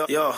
Yo.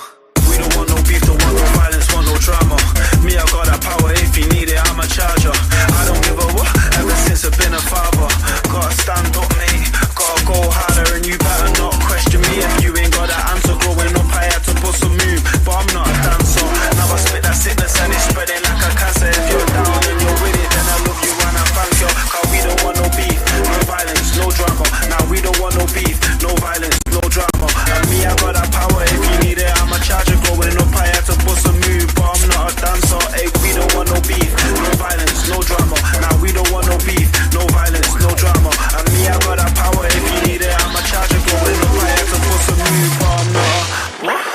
we don't want no beef, don't want no violence, want no drama. Me, I got that power, if you need it, I'm a charger. I don't give a what, ever since I've been a father. Gotta stand up, mate, gotta go harder, and you better not question me if you ain't got that answer. Growing up, I had to bust a move, but I'm not a dancer. Now I spit that sickness and it's spreading like a cancer. If you're down and you're with it, then I love you and I thank you. Cause we don't want no beef, no violence, no drama. Now we don't want no beef, no violence, no drama. And me, I got that power, if you need it, I'm a charger. Growing up, I had to bust a move, but I'm not a dancer. Hey, we don't want no beef, no violence, no drama. Now we don't want no beef, no violence, no drama. And me, I got that power, if you need it, I'm a charger. Growing up, I had to bust a move, but I'm not a... What?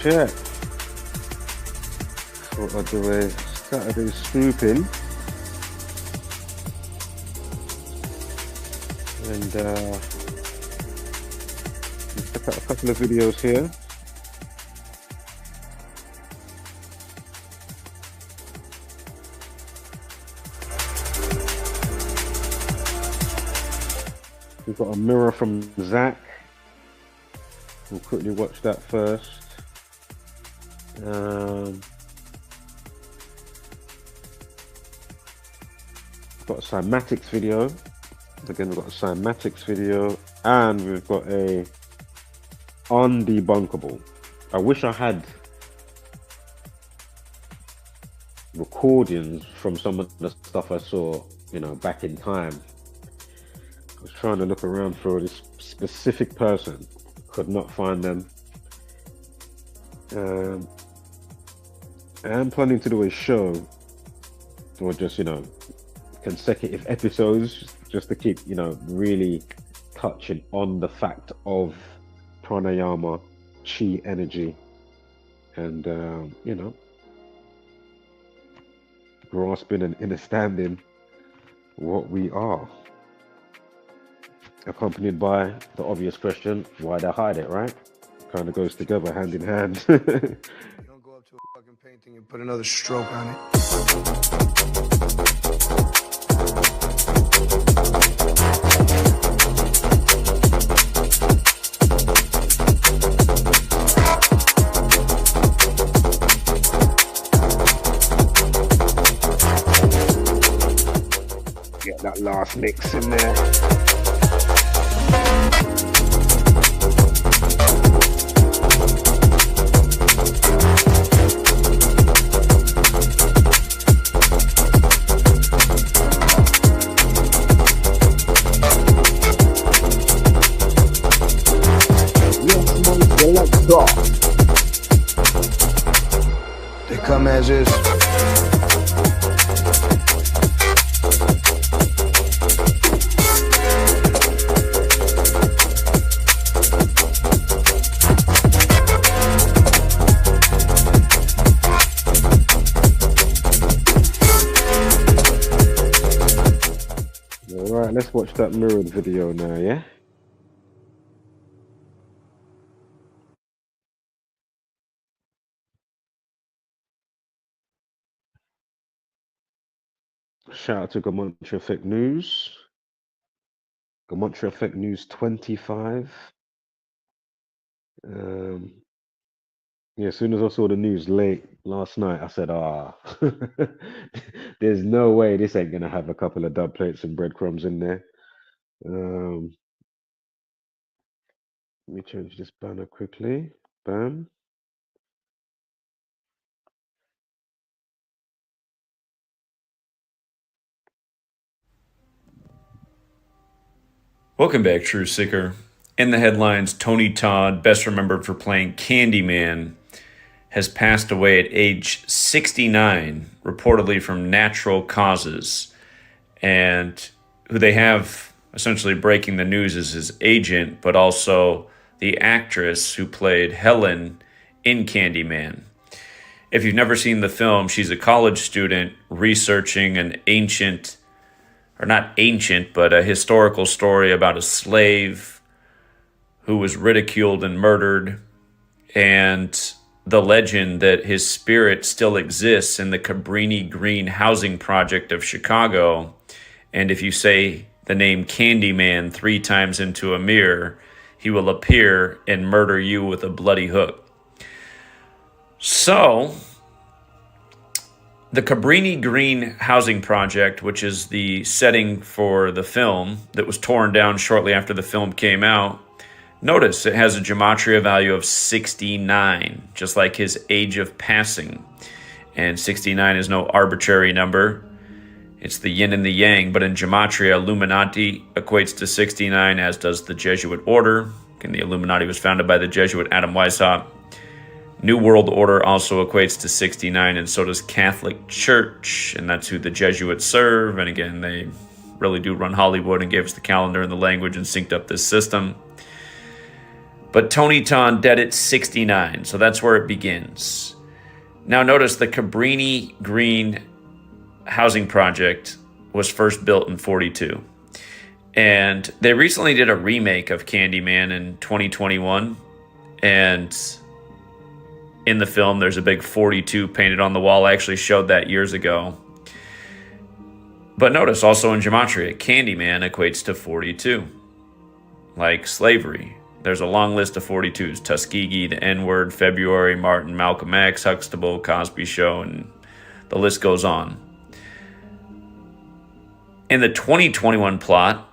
Check. Thought I'd do a Saturday scooping and check out a couple of videos here. We've got a mirror from Zach. We'll quickly watch that first. Got a cymatics video. Again, we've got a cymatics video, and we've got a undebunkable. I wish I had recordings from some of the stuff I saw, back in time. I was trying to look around for this specific person, could not find them. I'm planning to do a show, or just consecutive episodes, just to keep really touching on the fact of pranayama, chi energy, and grasping and understanding what we are. accompanied by the obvious question, why they hide it, right? Kind of goes together hand in hand. You don't go up to a fucking painting and put another stroke on it. Get that last mix in there. They come as is. Alright, let's watch that mirrored video now, yeah? Shout out to Gematria Effect News. Gematria Effect News 25. Yeah, as soon as I saw the news late last night, I said, there's no way this ain't gonna have a couple of dub plates and breadcrumbs in there. Let me change this banner quickly. Bam. Welcome back, True Seeker. In the headlines, Tony Todd, best remembered for playing Candyman, has passed away at age 69, reportedly from natural causes. And who they have essentially breaking the news is his agent, but also the actress who played Helen in Candyman. If you've never seen the film, she's a college student researching an ancient, or not ancient, but a historical story about a slave who was ridiculed and murdered, and the legend that his spirit still exists in the Cabrini Green housing project of Chicago. And if you say the name Candyman 3 times into a mirror, he will appear and murder you with a bloody hook. So, the Cabrini Green housing project, which is the setting for the film that was torn down shortly after the film came out, notice it has a Gematria value of 69, just like his age of passing. And 69 is no arbitrary number. It's the yin and the yang, but in Gematria, Illuminati equates to 69, as does the Jesuit order. And the Illuminati was founded by the Jesuit Adam Weishaupt. New World Order also equates to 69, and so does Catholic Church, and that's who the Jesuits serve. And again, they really do run Hollywood and gave us the calendar and the language and synced up this system. But Tony Todd dead at 69, so that's where it begins. Now notice the Cabrini Green housing project was first built in 42. And they recently did a remake of Candyman in 2021. And in the film, there's a big 42 painted on the wall. I actually showed that years ago. But notice also in Gematria, Candyman equates to 42. Like slavery. There's a long list of 42s. Tuskegee, the N-word, February, Martin, Malcolm X, Huxtable, Cosby Show, and the list goes on. In the 2021 plot,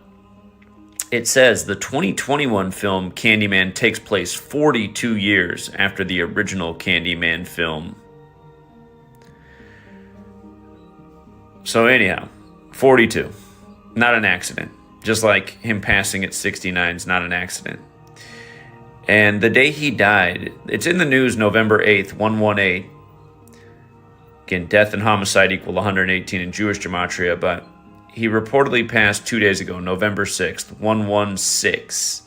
it says the 2021 film Candyman takes place 42 years after the original Candyman film. So anyhow, 42. Not an accident. Just like him passing at 69 is not an accident. And the day he died, it's in the news November 8th, 118. Again, death and homicide equal 118 in Jewish Gematria, but he reportedly passed 2 days ago, November 6th, 116.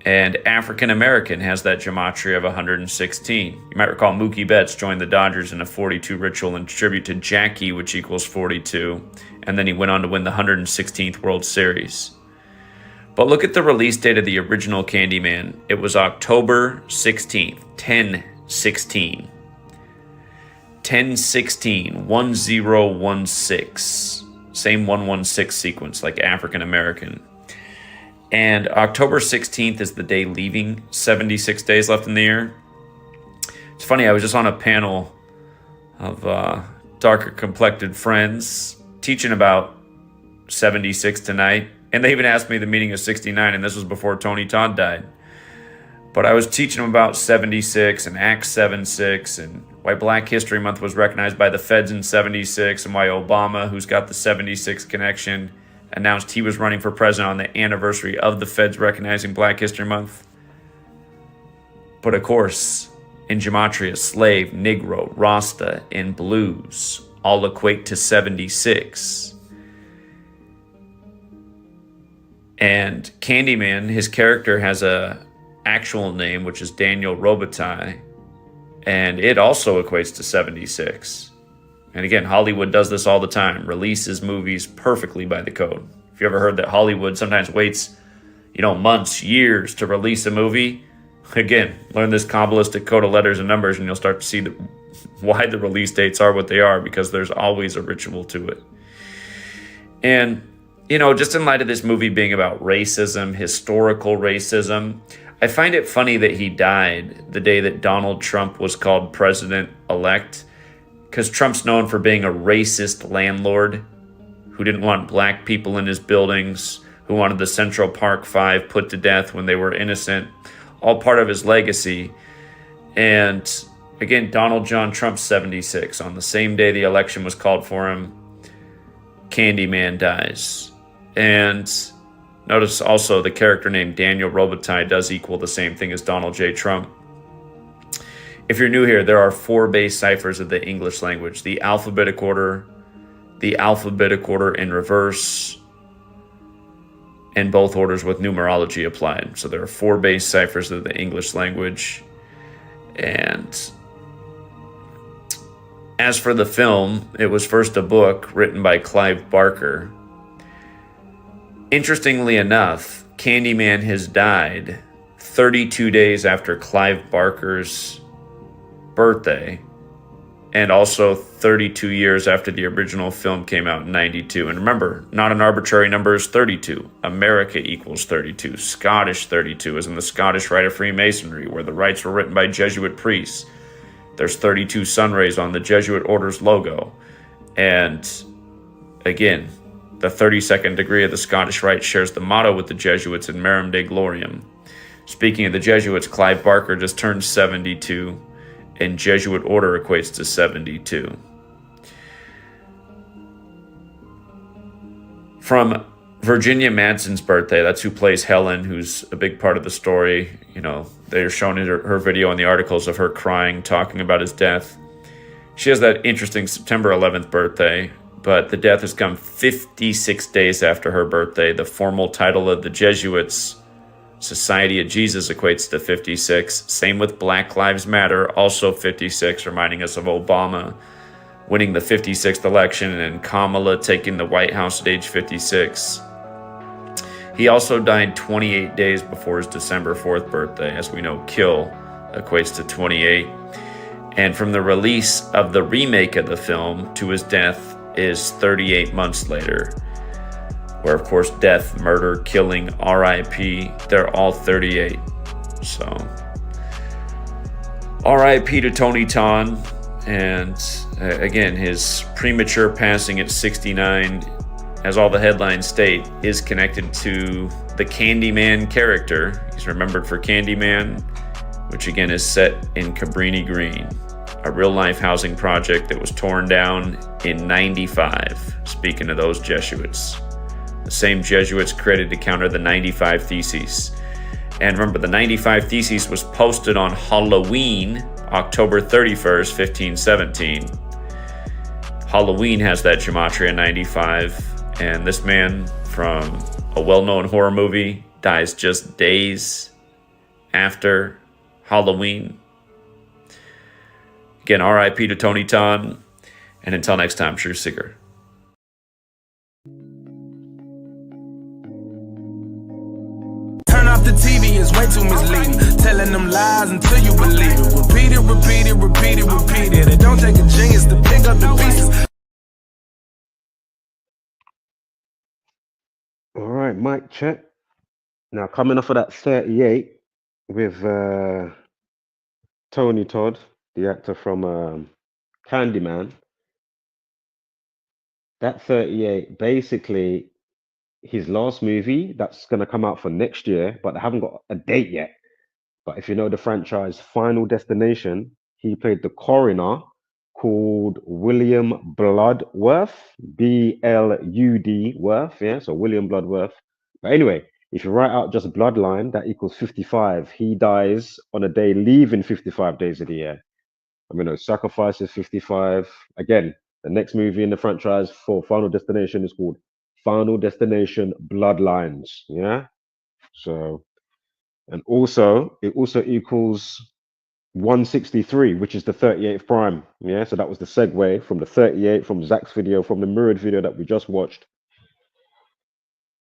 And African American has that Gematria of 116. You might recall Mookie Betts joined the Dodgers in a 42 ritual in tribute to Jackie, which equals 42. And then he went on to win the 116th World Series. But look at the release date of the original Candyman. It was October 16th, 10/16. 10/16, 1016. Same 116 sequence, like African American. And October 16th is the day leaving, 76 days left in the year. It's funny, I was just on a panel of darker complected friends teaching about 76 tonight. And they even asked me the meaning of 69, and this was before Tony Todd died. But I was teaching them about 76 and Acts 7:6 and why Black History Month was recognized by the feds in 76 and why Obama, who's got the 76 connection, announced he was running for president on the anniversary of the feds recognizing Black History Month. But of course, in Gematria, slave, Negro, Rasta, and blues all equate to 76. And Candyman, his character has a actual name, which is Daniel Robitaille, and it also equates to 76. And again, Hollywood does this all the time, releases movies perfectly by the code. If you ever heard that Hollywood sometimes waits, months, years to release a movie, again, learn this Kabbalistic code of letters and numbers, and you'll start to see why the release dates are what they are, because there's always a ritual to it. And just in light of this movie being about racism, historical racism, I find it funny that he died the day that Donald Trump was called president-elect, because Trump's known for being a racist landlord who didn't want black people in his buildings, who wanted the Central Park Five put to death when they were innocent, all part of his legacy. And again, Donald John Trump, 76. On the same day the election was called for him, Candyman dies. And notice also the character named Daniel Robitaille does equal the same thing as Donald J. Trump. If you're new here, there are 4 base ciphers of the English language: the alphabetic order in reverse, and both orders with numerology applied. So there are 4 base ciphers of the English language. And as for the film, it was first a book written by Clive Barker. Interestingly enough, Candyman has died 32 days after Clive Barker's birthday, and also 32 years after the original film came out in 92. And remember, not an arbitrary number is 32. America equals 32. Scottish 32 is in the Scottish Rite of Freemasonry, where the rites were written by Jesuit priests. There's 32 sun rays on the Jesuit order's logo. And again, the 32nd degree of the Scottish Rite shares the motto with the Jesuits in Marum Dei Gloriam. Speaking of the Jesuits, Clive Barker just turned 72, and Jesuit order equates to 72. From Virginia Madsen's birthday, that's who plays Helen, who's a big part of the story. They're showing her video in the articles of her crying, talking about his death. She has that interesting September 11th birthday, but the death has come 56 days after her birthday. The formal title of the Jesuits, Society of Jesus, equates to 56. Same with Black Lives Matter, also 56, reminding us of Obama winning the 56th election and Kamala taking the White House at age 56. He also died 28 days before his December 4th birthday. As we know, kill equates to 28. And from the release of the remake of the film to his death is 38 months later, where of course death, murder, killing, RIP, they're all 38. So RIP to Tony Todd. And again, his premature passing at 69, as all the headlines state, is connected to the Candyman character. He's remembered for Candyman, which again is set in Cabrini Green, a real-life housing project that was torn down in 95. Speaking of those Jesuits, the same Jesuits created to counter the 95 Theses. And remember, the 95 Theses was posted on Halloween, October 31st, 1517. Halloween has that Gematria 95, and this man from a well-known horror movie dies just days after Halloween. Again, RIP to Tony Todd, and until next time, True Seeker. off the TV is way too misleading. Telling them lies until you believe it. Repeat it, repeat it, repeat it, repeat it. It don't take a genius to pick up the pieces. All right, mic check. Now coming off of that 38 with Tony Todd, the actor from Candyman. That 38, basically his last movie that's going to come out for next year, but they haven't got a date yet. But if you know the franchise Final Destination, he played the coroner called William Bloodworth, B-L-U-D Worth, yeah, so William Bloodworth. But anyway, if you write out just bloodline, that equals 55. He dies on a day leaving 55 days of the year. I mean, Sacrifice is 55. Again, the next movie in the franchise for Final Destination is called Final Destination Bloodlines, yeah? So, and also, it also equals 163, which is the 38th prime. Yeah, so that was the segue from the 38 from Zach's video, from the mirrored video that we just watched.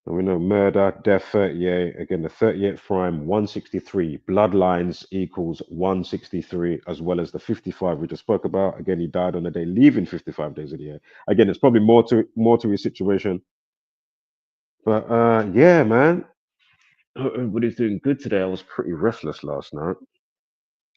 And we know murder, death, 38. Again, the 38th prime, 163. Bloodlines equals 163, as well as the 55 we just spoke about. Again, he died on the day leaving 55 days of the year. Again, it's probably more to his situation. But yeah, man. Everybody's doing good today. I was pretty restless last night.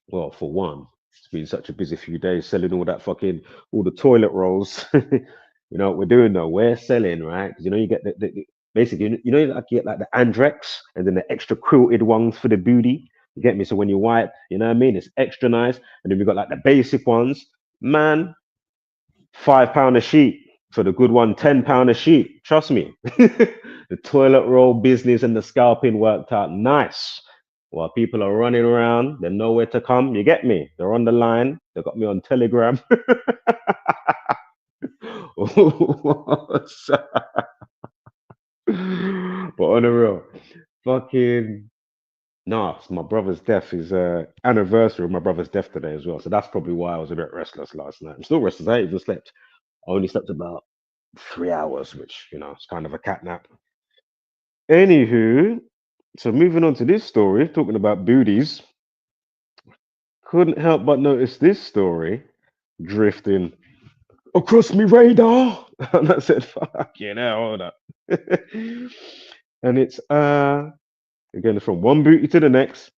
Well, for one, it's been such a busy few days selling all the toilet rolls. You know what we're doing though? We're selling, right? Because you know you get the basically, you know, like you get like the Andrex and then the extra quilted ones for the booty. You get me? So when you wipe, you know what I mean? It's extra nice. And then we got like the basic ones. Man, £5 a sheet. For the good one, £10 a sheet. Trust me. The toilet roll business and the scalping worked out nice. While people are running around, they know where to come. You get me? They're on the line. They got me on Telegram. But on the real, fucking nah, it's my brother's death is anniversary of my brother's death today as well. So that's probably why I was a bit restless last night. I'm still restless. I ain't even slept. I only slept about 3 hours, which, you know, it's kind of a cat nap. Anywho, so moving on to this story, talking about booties, couldn't help but notice this story drifting across me radar. And I said, fuck, you know, hold up. And it's, again, from one booty to the next.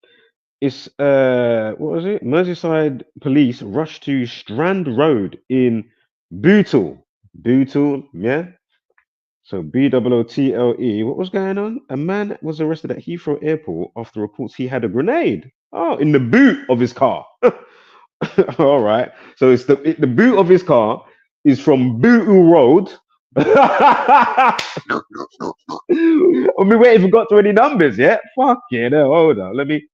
It's, what was it? Merseyside police rushed to Strand Road in Bootle, yeah? So BOOTLE. What was going on? A man was arrested at Heathrow Airport after reports he had a grenade. Oh, in the boot of his car. All right. So it's the boot of his car is from Bootle Road. I mean, we even got to any numbers yet. Fuck yeah, no, hold on. Let me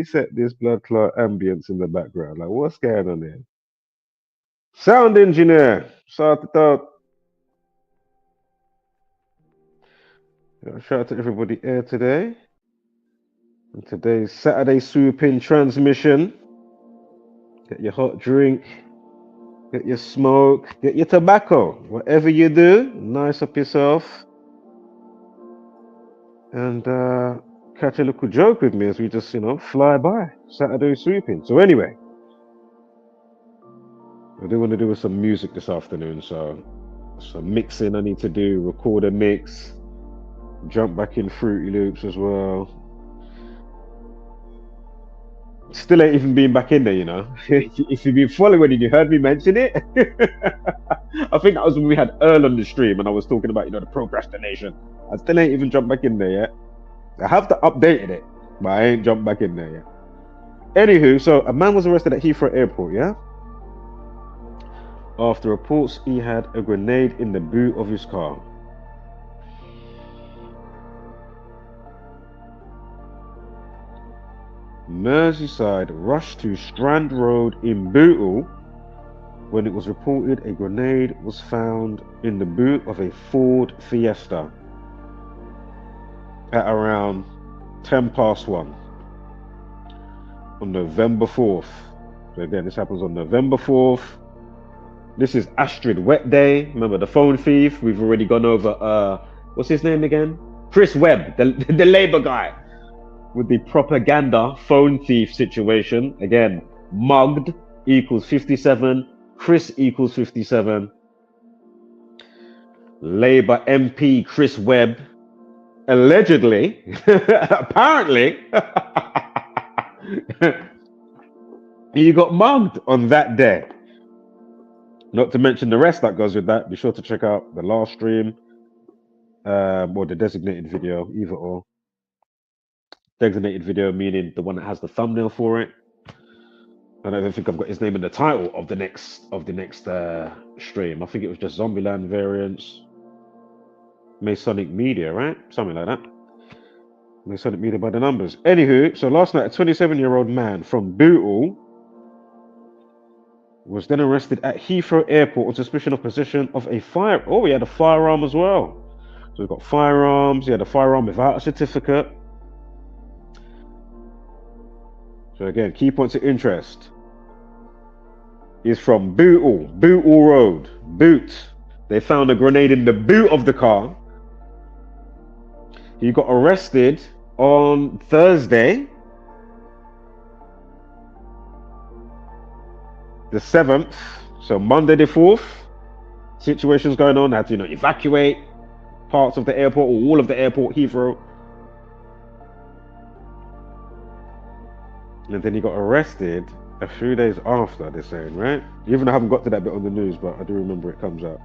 set this blood clot ambience in the background. Like, what's going on there? Sound engineer, start it out. Shout out to everybody here today. And today's Saturday swooping transmission. Get your hot drink, get your smoke, get your tobacco. Whatever you do, nice up yourself. And catch a little joke with me as we just, you know, fly by. Saturday swooping. So anyway, I do want to do some music this afternoon. So some mixing I need to do, record a mix. Jump back in Fruity Loops as well. Still ain't even been back in there, you know. If you've been following and you heard me mention it, I think that was when we had Earl on the stream and I was talking about, you know, the procrastination. I still ain't even jumped back in there yet. I have to update it, but I ain't jumped back in there yet. Anywho, so a man was arrested at Heathrow Airport, yeah? After reports he had a grenade in the boot of his car. Merseyside rushed to Strand Road in Bootle when it was reported a grenade was found in the boot of a Ford Fiesta at around 1:10 on November 4th. So again, this happens on November 4th. This is Astrid Wet Day. Remember the phone thief? We've already gone over, what's his name again? Chris Webb, the Labour guy. with the propaganda phone thief situation. Again, mugged equals 57. Chris equals 57. Labour MP Chris Webb, allegedly, apparently, he got mugged on that day. Not to mention the rest that goes with that. Be sure to check out the last stream or the designated video, either or. Designated video meaning the one that has the thumbnail for it. I don't think I've got his name in the title of the next stream. I think it was just Zombieland variants, Masonic-Media, right? Something like that. Masonic-Media by the numbers. Anywho, so last night a 27-year-old man from Bootle was then arrested at Heathrow Airport on suspicion of possession of a fire. Oh, he had a firearm as well. So we've got firearms. He had a firearm without a certificate. So again, key points of interest. He's from Bootle Road, Boot. They found a grenade in the boot of the car. He got arrested on Thursday, the 7th, so Monday the 4th. Situations going on. They had to, evacuate parts of the airport or all of the airport, Heathrow. And then he got arrested a few days after, they're saying, right? Even though I haven't got to that bit on the news, but I do remember it comes out.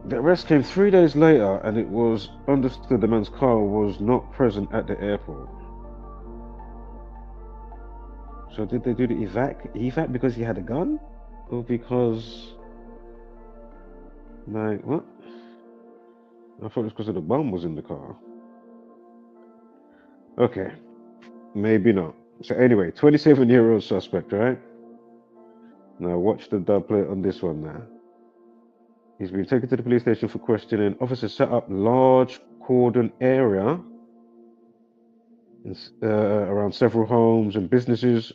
The arrest came 3 days later, and it was understood the man's car was not present at the airport. So did they do the evac because he had a gun? Or because, what? I thought it was because of the bomb was in the car. Okay, maybe not. So anyway, 27-year-old suspect, right? Now watch the dub play on this one now. He's been taken to the police station for questioning. Officers set up large cordon area around several homes, and businesses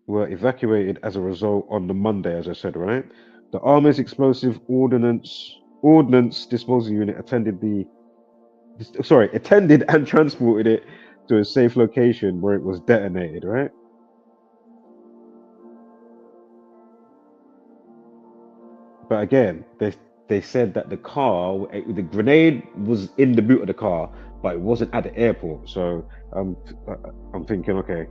were evacuated as a result on the Monday, as I said, right? The Army's explosive ordnance disposal unit attended and transported it to a safe location where it was detonated, right? But again, they said that the grenade was in the boot of the car, but it wasn't at the airport. So I'm thinking, okay.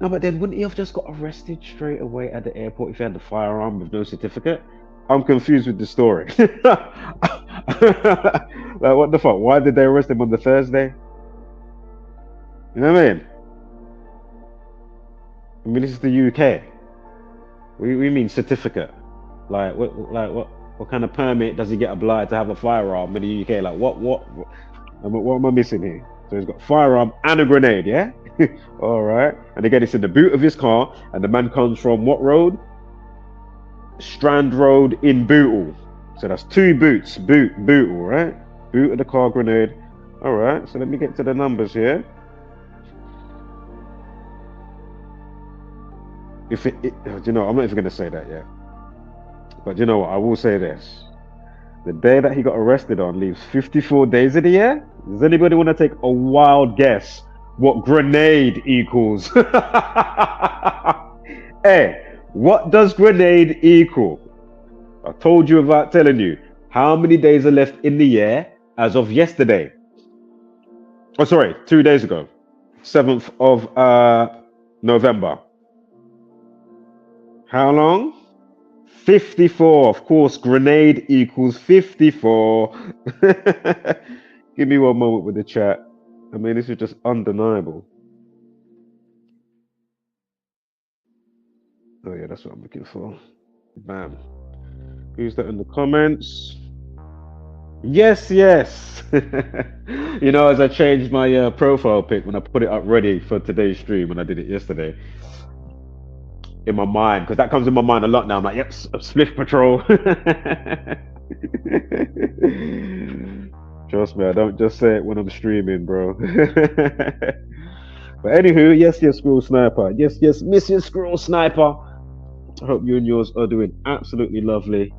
No, but then wouldn't he have just got arrested straight away at the airport if he had the firearm with no certificate? I'm confused with the story. Like, what the fuck? Why did they arrest him on the Thursday? You know what I mean? This is the UK. We mean certificate. Like what kind of permit does he get applied to have a firearm in the UK? Like what am I missing here? So he's got a firearm and a grenade, yeah? All right. And again, it's in the boot of his car, and the man comes from what road? Strand Road in Bootle. So that's two boots, Bootle, right? Boot of the car, grenade. All right. So let me get to the numbers here. I'm not even going to say that yet. But you know what? I will say this. The day that he got arrested on leaves 54 days of the year. Does anybody want to take a wild guess what grenade equals? Hey, what does grenade equal? I told you about telling you how many days are left in the year as of yesterday. Oh, sorry, 2 days ago. 7th of November. How long? 54. Of course, grenade equals 54. Give me one moment with the chat. I mean, this is just undeniable. Oh yeah, that's what I'm looking for. Bam. Who's that in the comments? Yes. As I changed my profile pic when I put it up ready for today's stream, when I did it yesterday. In my mind, because that comes in my mind a lot now. I'm like, yep, Spliff Patrol. Trust me, I don't just say it when I'm streaming, bro. But anywho, yes, Squirrel Sniper. Yes, Mrs. Squirrel Sniper. I hope you and yours are doing absolutely lovely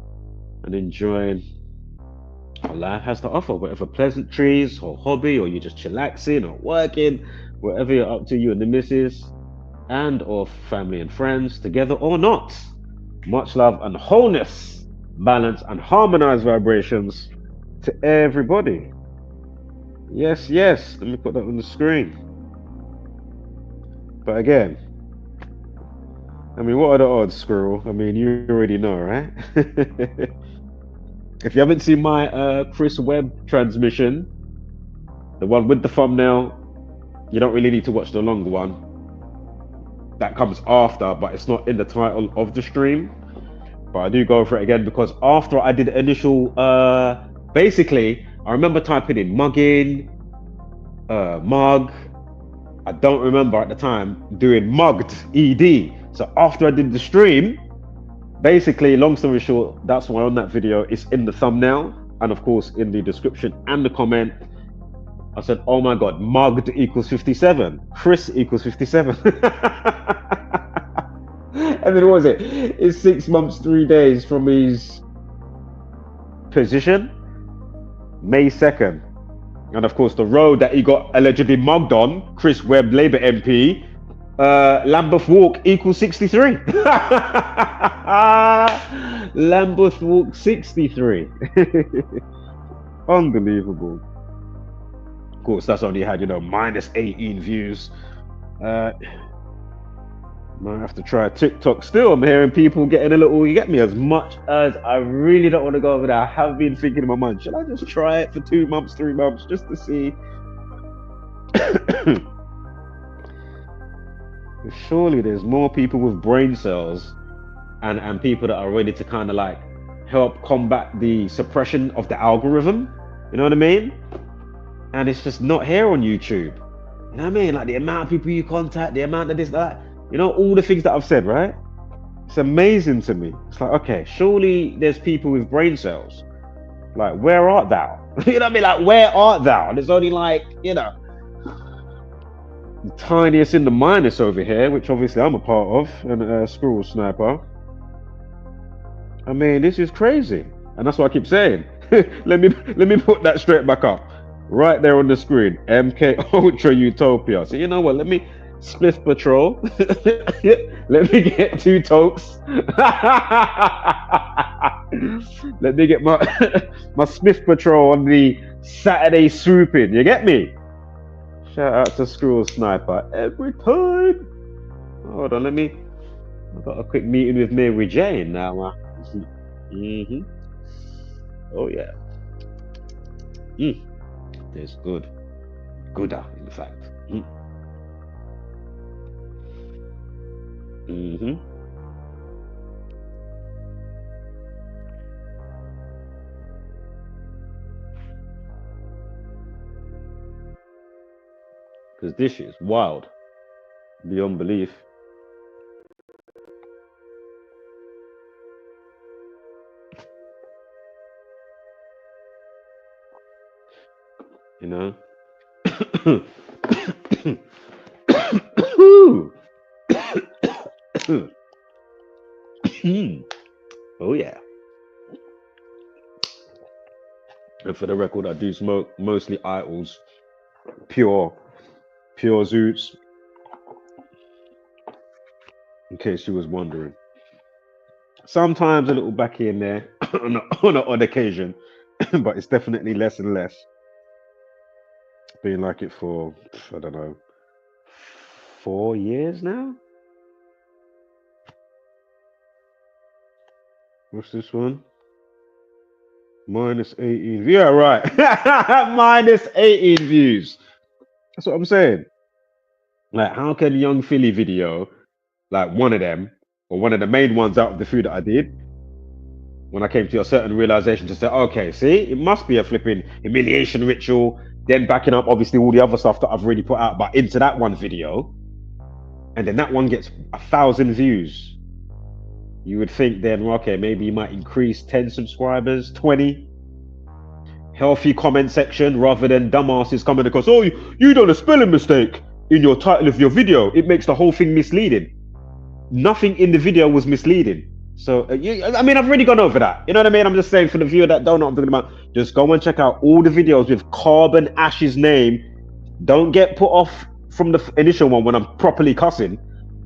and enjoying what life has to offer, whatever pleasantries or hobby, or you're just chillaxing or working, whatever you're up to, you and the missus, and or family and friends, together or not. Much love and wholeness, balance and harmonized vibrations to everybody. Yes, let me put that on the screen. But again, I mean, what are the odds, Squirrel? I mean, you already know, right? If you haven't seen my Chris Webb transmission, the one with the thumbnail, you don't really need to watch the longer one. That comes after, but it's not in the title of the stream. But I do go for it again because after I did the initial, basically, I remember typing in mugging, mug. I don't remember at the time doing mugged, ED. So after I did the stream, basically, long story short, that's why on that video it's in the thumbnail and of course in the description and the comment. I said, oh my god, mugged equals 57, Chris equals 57. And then what was it? It's 6 months, 3 days from his position, May 2nd. And of course, the road that he got allegedly mugged on, Chris Webb, Labour MP, Lambeth Walk equals 63. Lambeth Walk 63. Unbelievable. Of course, that's only had, minus 18 views. Might have to try TikTok still. I'm hearing people getting a little, you get me, as much as I really don't want to go over there. I have been thinking in my mind, should I just try it for 2 months, 3 months, just to see? Surely there's more people with brain cells and people that are ready to kind of like help combat the suppression of the algorithm. You know what I mean? And it's just not here on YouTube. You know what I mean? Like the amount of people you contact, the amount of this, that, all the things that I've said, right? It's amazing to me. It's like, okay, surely there's people with brain cells. Like, where art thou? You know what I mean? Like, where art thou? And it's only like, the tiniest in the minus over here, which obviously I'm a part of, and Squirrel Sniper. I mean, this is crazy. And that's what I keep saying. let me put that straight back up. Right there on the screen. MK Ultra Utopia. So you know what? Let me Spliff Patrol. Let me get 2 tokes. Let me get my Smith Patrol on the Saturday swooping. You get me? Shout out to Squirrel Sniper every time. Hold on, I've got a quick meeting with Mary Jane now. Oh yeah. There's gooder in fact. Because this shit is wild beyond belief. Oh yeah. And for the record, I do smoke mostly idols, pure Zoots, in case you was wondering. Sometimes a little back in there on an odd occasion, but it's definitely less and less. Been like it for, I don't know, 4 years now? What's this one? Minus 18. Yeah, right. Minus 18 views. That's what I'm saying. Like, how can Young Philly video, like one of them, or one of the main ones out of the few that I did, when I came to a certain realization to say, okay, see, it must be a flipping humiliation ritual, then backing up obviously all the other stuff that I've already put out, but into that one video, and then that one gets 1,000 views. You would think then, okay, maybe you might increase 10 subscribers, 20. Healthy comment section rather than dumbasses coming across, oh, you done a spelling mistake. in your title of your video, it makes the whole thing misleading. Nothing in the video was misleading. So, I mean, I've already gone over that. You know what I mean? I'm just saying for the viewer that don't know what I'm talking about, just go and check out all the videos with Carbon Ash's name. Don't get put off from the initial one when I'm properly cussing.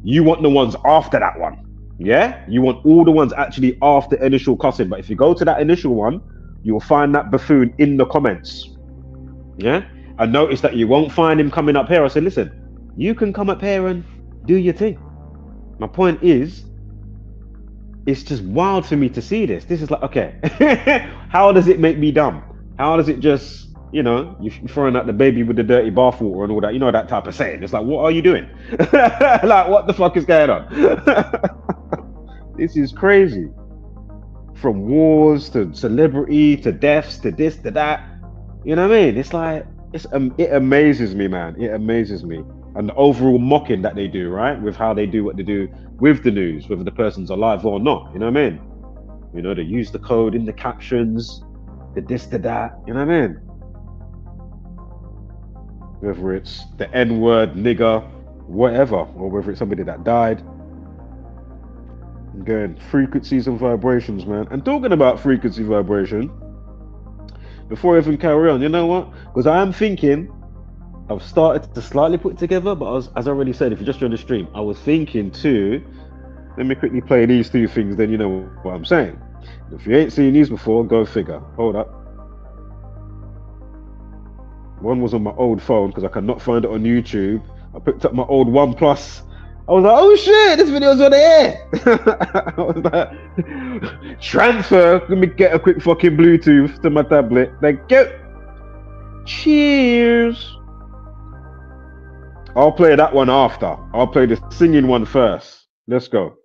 You want the ones after that one. Yeah? You want all the ones actually after initial cussing. But if you go to that initial one, you'll find that buffoon in the comments. Yeah? I noticed that you won't find him coming up here. I said, listen, you can come up here and do your thing. My point is, it's just wild for me to see this. This is like, okay, how does it make me dumb? How does it just, you know, you're throwing out the baby with the dirty bathwater and all that, you know, that type of saying. It's like, what are you doing? Like, what the fuck is going on? This is crazy. From wars to celebrity to deaths to this to that. You know what I mean? It's like, it amazes me, man. It amazes me. And the overall mocking that they do, right? With how they do what they do with the news, whether the person's alive or not. You know what I mean? You know, they use the code in the captions, the this, the that. You know what I mean? Whether it's the N-word, nigger, whatever, or whether it's somebody that died. Again, frequencies and vibrations, man. And talking about frequency vibration, before I even carry on, you know what? Because I am thinking, I've started to slightly put it together, but as I already said, if you just joined the stream, I was thinking too, let me quickly play these two things, then you know what I'm saying. If you ain't seen these before, go figure. Hold up. One was on my old phone because I cannot find it on YouTube. I picked up my old OnePlus. I was like, oh shit, this video's on the air. I was like, transfer, let me get a quick fucking Bluetooth to my tablet. Thank you. Cheers. I'll play that one after. I'll play the singing one first. Let's go.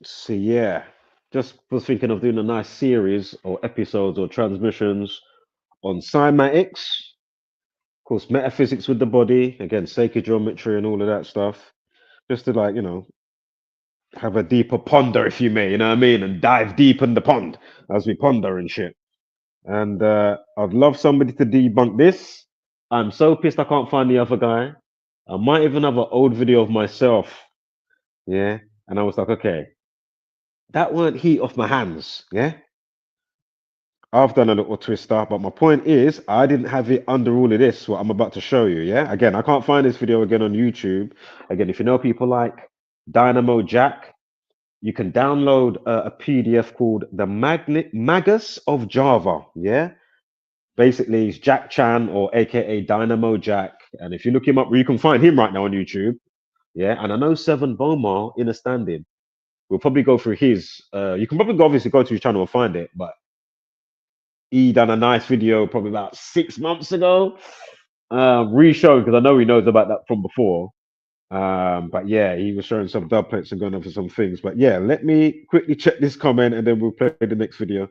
So yeah, just was thinking of doing a nice series or episodes or transmissions on cymatics, of course, metaphysics with the body, again, sacred geometry and all of that stuff, just to like, you know, have a deeper ponder, if you may, you know what I mean, and dive deep in the pond as we ponder and shit. And I'd love somebody to debunk this. I'm so pissed I can't find the other guy. I might even have an old video of myself, yeah, and I was like, okay, that weren't heat off my hands, yeah? I've done a little twister, but my point is, I didn't have it under all of this, what I'm about to show you, yeah? Again, I can't find this video again on YouTube. Again, if you know people like Dynamo Jack, you can download a PDF called The Magus of Java, yeah? Basically, it's Jack Chan, or AKA Dynamo Jack. And if you look him up, you can find him right now on YouTube, yeah? And I know Seven Boma in a standing. We'll probably go through his, you can probably obviously go to his channel and find it, but he done a nice video probably about 6 months ago. re-showing because I know he knows about that from before. But yeah, he was showing some dub plates and going over some things. But yeah, let me quickly check this comment and then we'll play the next video.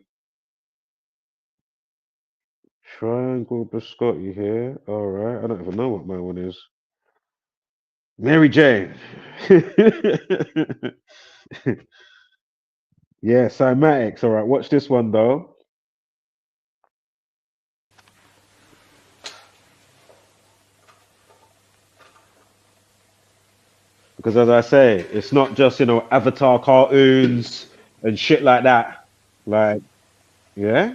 Triangle biscotti here. All right, I don't even know what my one is. Mary Jane. Yeah, cymatics. All right, watch this one though. Because as I say, it's not just, you know, Avatar cartoons and shit like that. Like, yeah.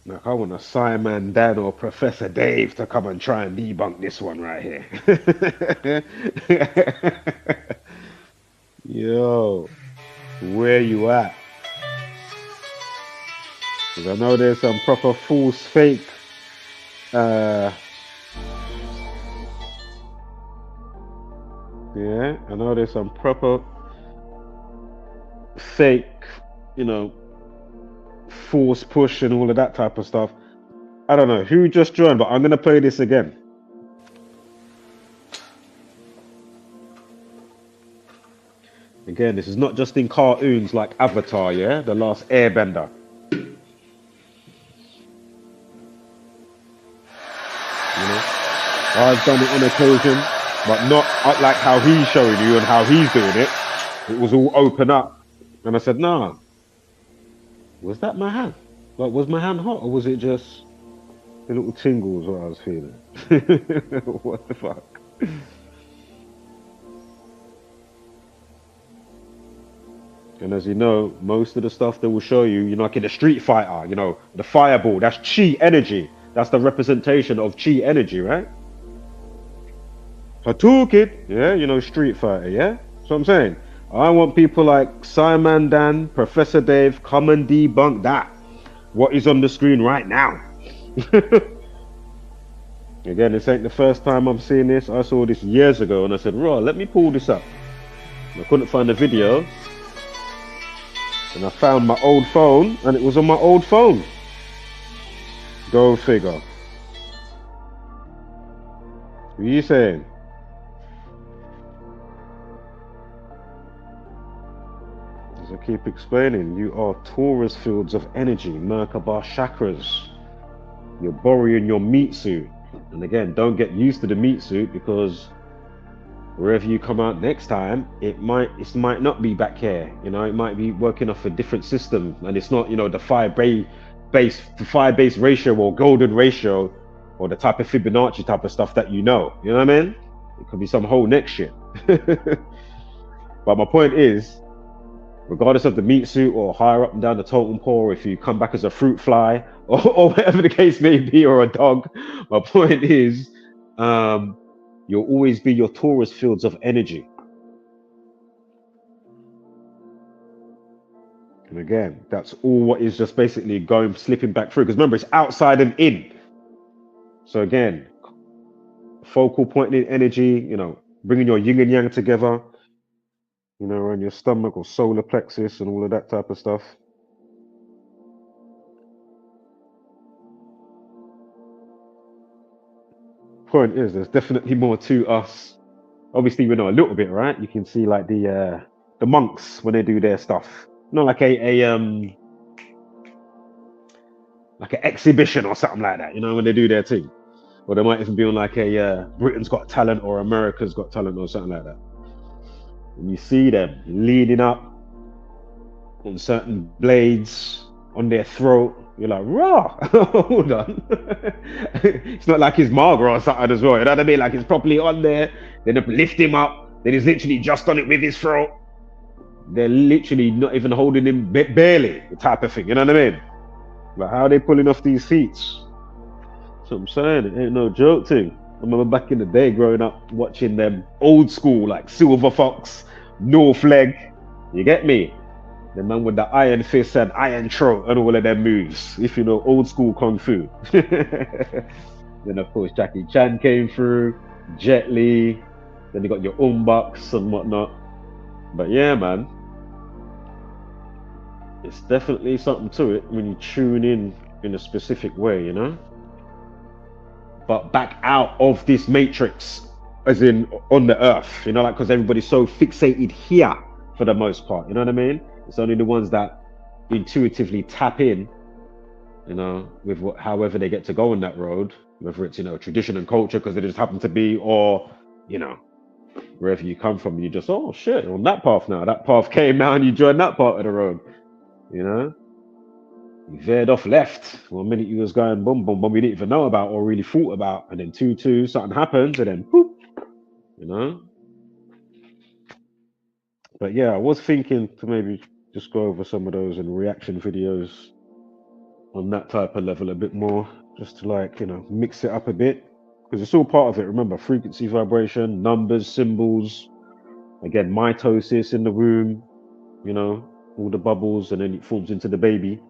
Like, I want a Simon Dan or Professor Dave to come and try and debunk this one right here. Yo, where you at? Because I know there's some proper false fake yeah, I know there's some proper fake, you know, force push and all of that type of stuff. I don't know who just joined, but I'm gonna play this again. Again, this is not just in cartoons like Avatar, yeah, The Last Airbender. You know, I've done it on occasion, but not like how he's showing you and how he's doing it. It was all open up, and I said, nah. Was that my hand? Like, was my hand hot, or was it just the little tingles what I was feeling? What the fuck? And as you know, most of the stuff they will show you, you know, like in the Street Fighter, you know, the fireball, that's chi energy. That's the representation of chi energy, right? Hadouken, yeah, you know, Street Fighter, yeah? That's what I'm saying. I want people like Simon Dan, Professor Dave, come and debunk that. What is on the screen right now. Again, this ain't the first time I'm seeing this. I saw this years ago and I said, raw, let me pull this up. I couldn't find the video. And I found my old phone and it was on my old phone. Go figure. What are you saying? As I keep explaining, you are Taurus fields of energy, Merkaba chakras. You're borrowing your meat suit. And again, don't get used to the meat suit because wherever you come out next time, it might not be back here. You know, it might be working off a different system, and it's not, you know, the fire-based ratio or golden ratio or the type of Fibonacci type of stuff that you know. You know what I mean? It could be some whole next shit. But my point is, regardless of the meat suit or higher up and down the totem pole, if you come back as a fruit fly or whatever the case may be, or a dog, my point is, you'll always be your Taurus fields of energy. And again, that's all what is just basically slipping back through. Because remember, it's outside and in. So again, focal point in energy, you know, bringing your yin and yang together, you know, around your stomach or solar plexus and all of that type of stuff. Point is, there's definitely more to us. Obviously, we know a little bit, right? You can see like the monks when they do their stuff, not like an exhibition or something like that. You know, when they do their thing, or they might even be on like a Britain's Got Talent or America's Got Talent or something like that. And you see them leaning up on certain blades on their throat. You're like, raw, hold on. It's not like he's Margaret or something as well. You know what I mean? Like, it's properly on there. Then lift him up. Then he's literally just on it with his throat. they're literally not even holding him barely, the type of thing, you know what I mean? Like, how are they pulling off these feats? That's what I'm saying. It ain't no joke thing. I remember back in the day growing up watching them old school, like Silver Fox, North Leg. You get me? The man with the iron fist and iron throat and all of them moves. If you know old school kung fu. Then of course Jackie Chan came through, Jet Li. Then you got your Umbucks and whatnot. But yeah, man, it's definitely something to it when you tune in a specific way, you know. But back out of this matrix, as in on the earth, you know, like, because everybody's so fixated here for the most part, you know what I mean? It's only the ones that intuitively tap in, you know, with however they get to go on that road, whether it's, you know, tradition and culture because they just happen to be, or, you know, wherever you come from, you just, oh shit, on that path now. That path came now and you joined that part of the road, you know? You veered off left. 1 minute you was going boom, boom, boom, you didn't even know about or really thought about, and then 2-2, something happens, and then whoop, you know? But yeah, I was thinking to maybe just go over some of those and reaction videos on that type of level a bit more, just to, like, you know, mix it up a bit, because it's all part of it. Remember, frequency, vibration, numbers, symbols, again, mitosis in the womb, you know, all the bubbles, and then it forms into the baby.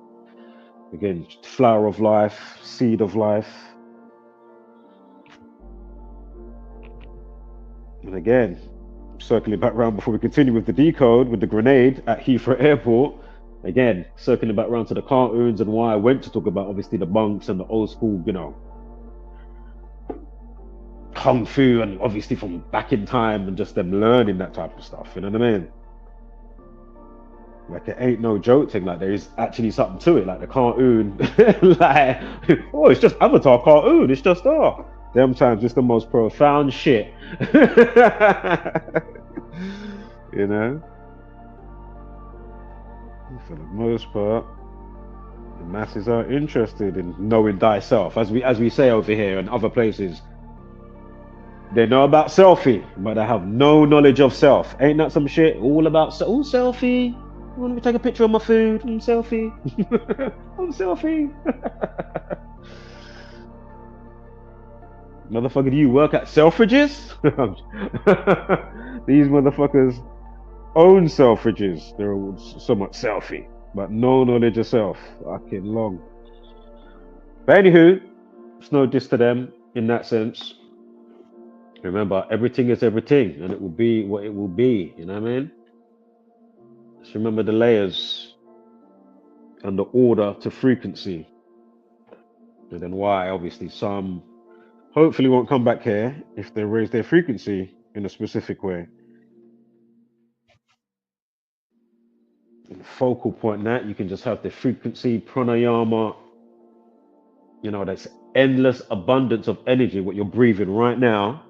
Again, flower of life, seed of life. And again, circling back around before we continue with the decode, with the grenade at Heathrow Airport. Again, circling back around to the cartoons and why I went to talk about obviously the monks and the old school, you know, kung fu, and obviously from back in time and just them learning that type of stuff, you know what I mean? Like, it ain't no joke thing. Like, there is actually something to it. Like the cartoon, like, oh, it's just Avatar cartoon. It's just, oh, sometimes it's the most profound shit. You know? For the most part, the masses are interested in knowing thyself. As we say over here and other places, they know about selfie, but they have no knowledge of self. Ain't that some shit? All about selfie. Let me take a picture of my food. Selfie. Selfie. Motherfucker, do you work at Selfridges? These motherfuckers own Selfridges. They're all so much selfie, but no knowledge of self. Fucking long. But anywho, it's no diss to them in that sense. Remember, everything is everything, and it will be what it will be. You know what I mean? Just remember the layers and the order to frequency, and then why obviously some hopefully won't come back here if they raise their frequency in a specific way. And the focal point that you can just have the frequency pranayama, you know, that's endless abundance of energy, what you're breathing right now,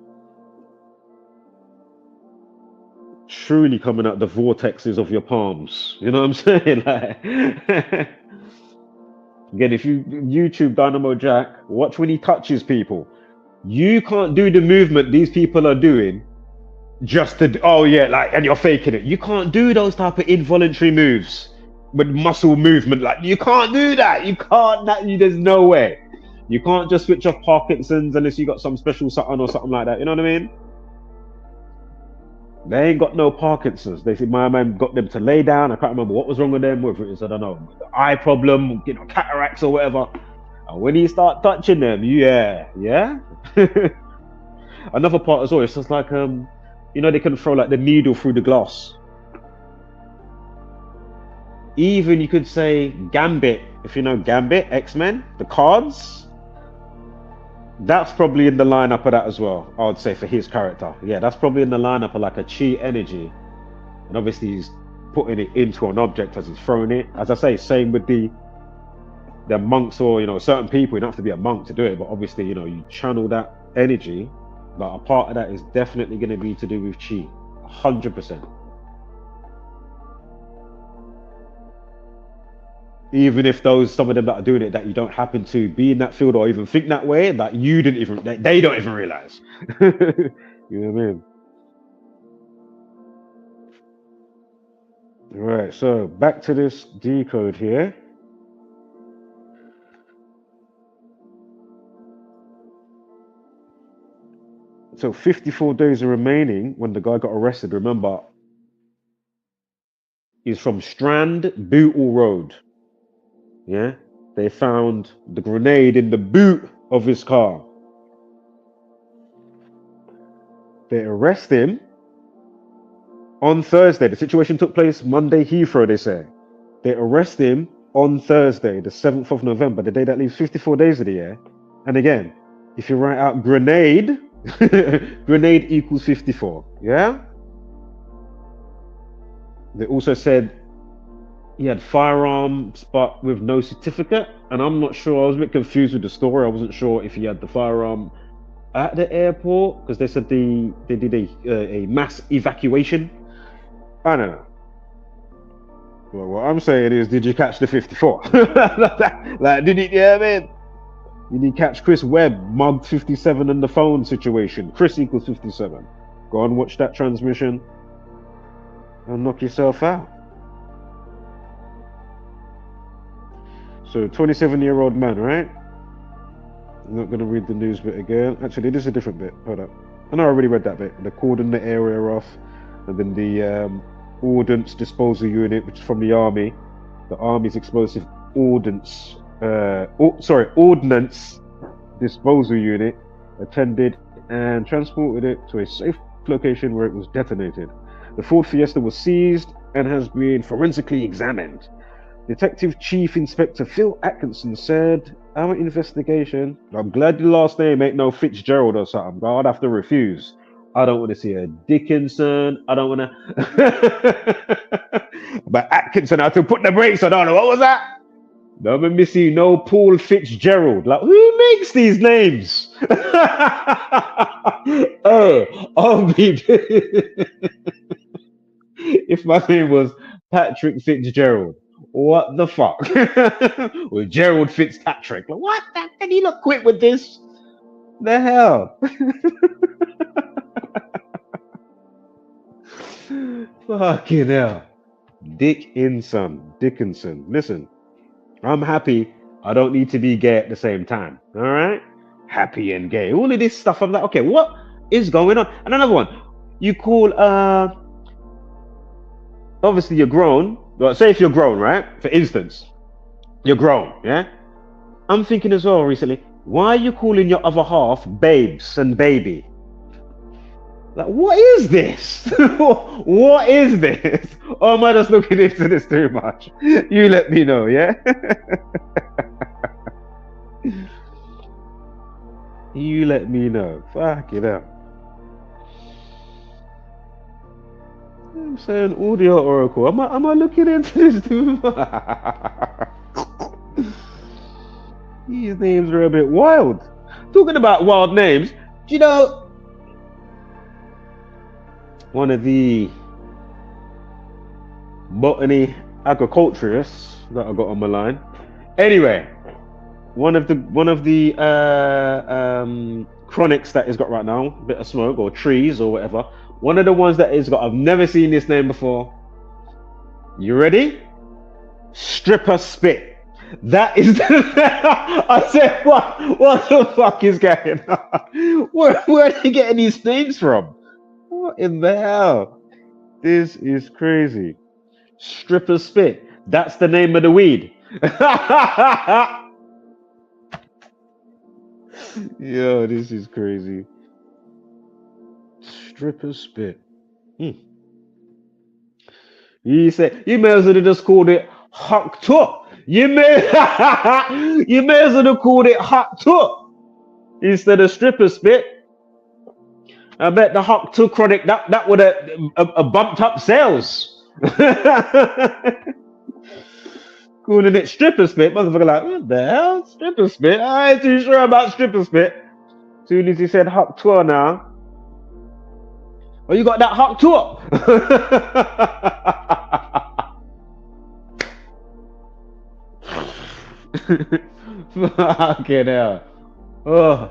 truly coming out the vortexes of your palms. You know what I'm saying? Like, again, if you YouTube Dynamo Jack, watch when he touches people. You can't do the movement these people are doing just to, oh yeah, like, and you're faking it. You can't do those type of involuntary moves with muscle movement. Like, you can't do that. You can't, there's no way. You can't just switch off Parkinson's unless you got some special something or something like that. You know what I mean? They ain't got no Parkinson's. They think my man got them to lay down. I can't remember what was wrong with them, whether it's, I don't know, the eye problem, you know, cataracts or whatever. And when you start touching them, yeah. Another part as well, it's just like, you know, they can throw like the needle through the glass. Even you could say Gambit, if you know Gambit, X-Men, the cards. That's probably in the lineup of that as well, I would say, for his character. Yeah, that's probably in the lineup of like a chi energy. And obviously he's putting it into an object as he's throwing it. As I say, same with the monks, or, you know, certain people. You don't have to be a monk to do it, but obviously, you know, you channel that energy. But a part of that is definitely going to be to do with chi, 100%. Even if some of them that are doing it, that you don't happen to be in that field or even think that way, that you didn't even, they don't even realize. You know what I mean? Right, so back to this decode here. So 54 days are remaining when the guy got arrested. Remember, he's from Strand, Bootle Road. Yeah, they found the grenade in the boot of his car. They arrest him on Thursday. The situation took place Monday, Heathrow, they say. They arrest him on Thursday, the 7th of November, the day that leaves 54 days of the year. And again, if you write out grenade, grenade equals 54. Yeah? They also said he had firearms, but with no certificate. And I'm not sure. I was a bit confused with the story. I wasn't sure if he had the firearm at the airport because they said they did a mass evacuation. I don't know. Well, what I'm saying is, did you catch the 54? Like, did you? Yeah, man. Did you catch Chris Webb mugged 57 on the phone situation? Chris equals 57. Go and watch that transmission and knock yourself out. So 27-year-old man, right? I'm not going to read the news bit again. Actually, this is a different bit. Hold up. I know I already read that bit. They're cordoned the area off. And then the ordnance disposal unit, which is from the army. The army's explosive ordnance, ordnance disposal unit attended and transported it to a safe location where it was detonated. The Ford Fiesta was seized and has been forensically examined. Detective Chief Inspector Phil Atkinson said, our investigation, I'm glad your last name ain't no Fitzgerald or something, but I'd have to refuse. I don't want to see a Dickinson. I don't want to. But Atkinson, I had to put the brakes on. What was that? No, let me see no Paul Fitzgerald. Like, who makes these names? I'll be. If my name was Patrick Fitzgerald. What the fuck? Well, Gerald Fitzpatrick. Like, what? Can you not quit with this? The hell? Fucking hell. Dickinson. Listen, I'm happy. I don't need to be gay at the same time. All right? Happy and gay. All of this stuff. I'm like, okay, what is going on? And another one. You call, obviously you're grown. Well, say if you're grown, right? For instance, you're grown, yeah? I'm thinking as well recently, why are you calling your other half babes and baby? Like, what is this? What is this? Or am I just looking into this too much? You let me know, yeah? You let me know. Fuck it up. I'm saying audio oracle. Am I looking into this too much? These names are a bit wild. Talking about wild names, do you know one of the botany agriculturists that I got on my line? Anyway, one of the chronics that he's got right now, bit of smoke or trees or whatever. One of the ones that he's got, I've never seen this name before. You ready? Stripper Spit. That is the I said, what the fuck is going on? Where are they getting these names from? What in the hell? This is crazy. Stripper Spit. That's the name of the weed. Yo, this is crazy. Stripper Spit. You say you may as well have just called it Hocked Up. You may as well have called it Hocked Up instead of Stripper Spit. I bet the Hocked Up chronic that would have bumped up sales. Calling it Stripper Spit, motherfucker, like, what the hell? Stripper Spit? I ain't too sure about Stripper Spit. As soon as he said Hocked Up now. Oh, you got that Hocked Up? Fucking hell. Oh.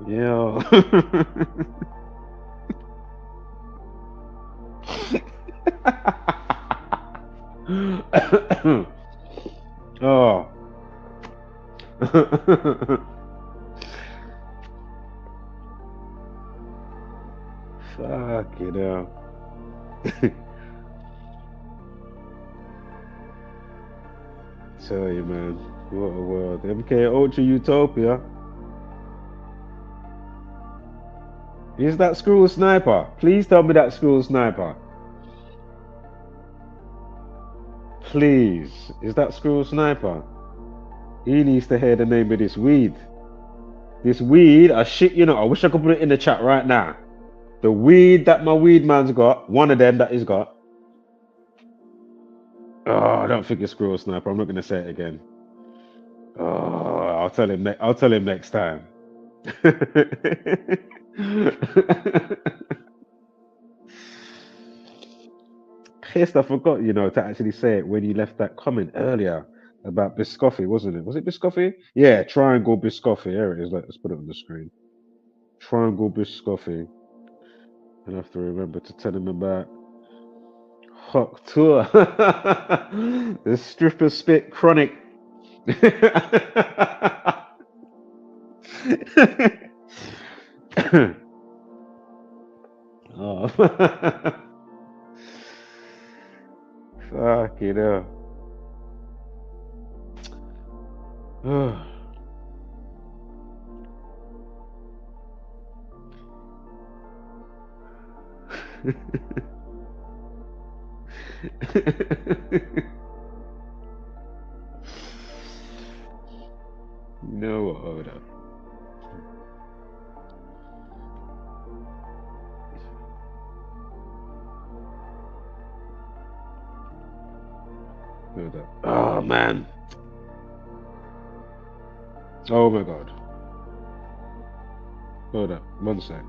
Yeah. Oh. Fuck you know. Tell you, man, what a world. MK Ultra Utopia. Is that Screw Sniper? Please tell me that Screw Sniper. Please. Is that Screw Sniper? He needs to hear the name of this weed. This weed, I shit you know, I wish I could put it in the chat right now. The weed that my weed man's got, one of them that he's got. Oh, I don't think it's Screw Sniper. I'm not gonna say it again. Oh, I'll tell him. I'll tell him next time. Pissed, I forgot, you know, to actually say it when you left that comment earlier about Biscoffy, wasn't it? Was it Biscoffy? Yeah, Triangle Biscoffy. Here it is. Let's put it on the screen. Triangle Biscoffy. I have to remember to tell him about Hawk Tour. The stripper spit chronic. Oh. Fuck you know. No, hold up. Hold up. Oh man. Oh my god. Hold up. One sec.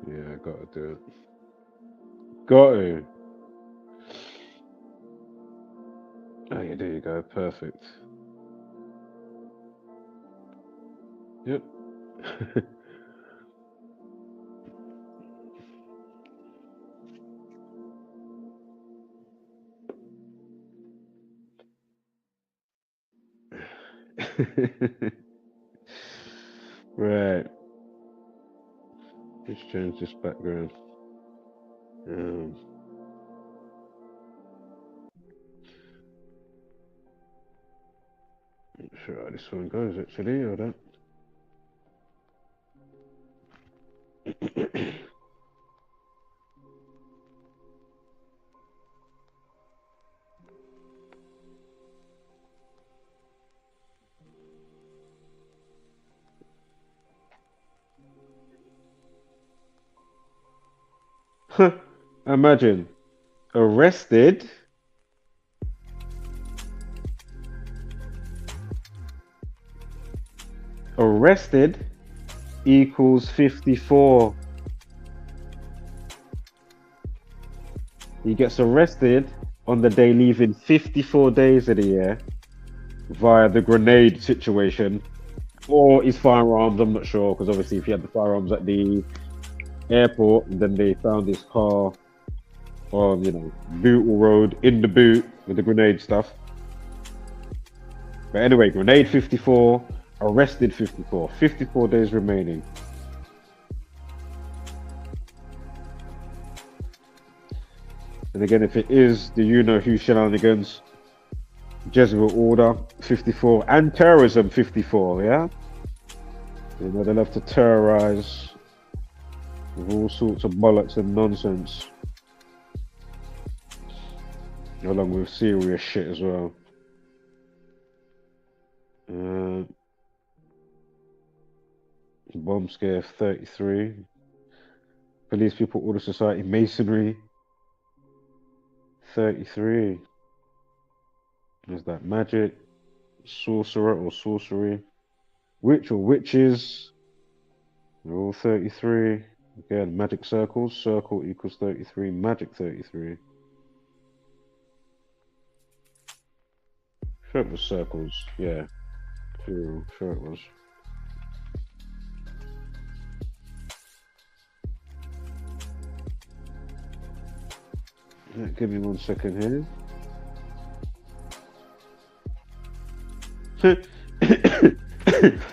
Yeah, gotta do it. Got to. Oh yeah, there you go. Perfect. Yep. Right. Let's change this background. Not sure how this one goes actually, or that. Imagine arrested equals 54. He gets arrested on the day leaving 54 days of the year via the grenade situation or his firearms. I'm not sure, because obviously if he had the firearms at the airport and then they found his car on, you know, Bootle Road in the boot with the grenade stuff. But anyway, grenade 54, arrested 54, 54 days remaining. And again, if it is the you-know-who shenanigans, Jesuit order 54 and terrorism 54, yeah? You know, they love to terrorize with all sorts of bollocks and nonsense. Along with serious shit as well. Bomb scare 33. Police people, order society, masonry 33. There's that magic, sorcerer or sorcery, witch or witches. They're all 33. Again, magic circles, circle equals 33, magic 33. Sure it was circles, yeah. Sure it was. Yeah, give me 1 second here.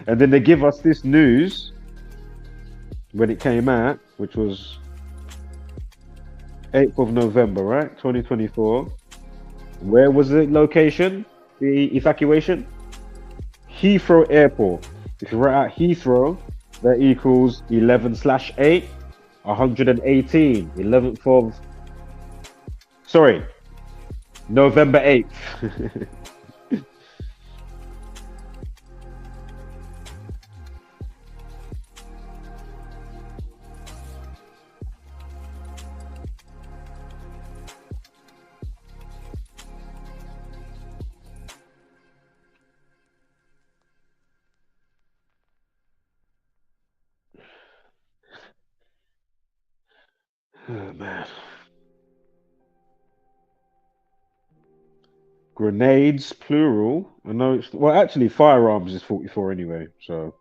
And then they give us this news when it came out, which was 8th of November, right? 2024. Where was the location? The evacuation? Heathrow Airport. If you write out Heathrow, that equals 11/8, 118. 11th of... Sorry, November 8th. Oh, man. Grenades, plural. I know it's... Well, actually, firearms is 44 anyway. So,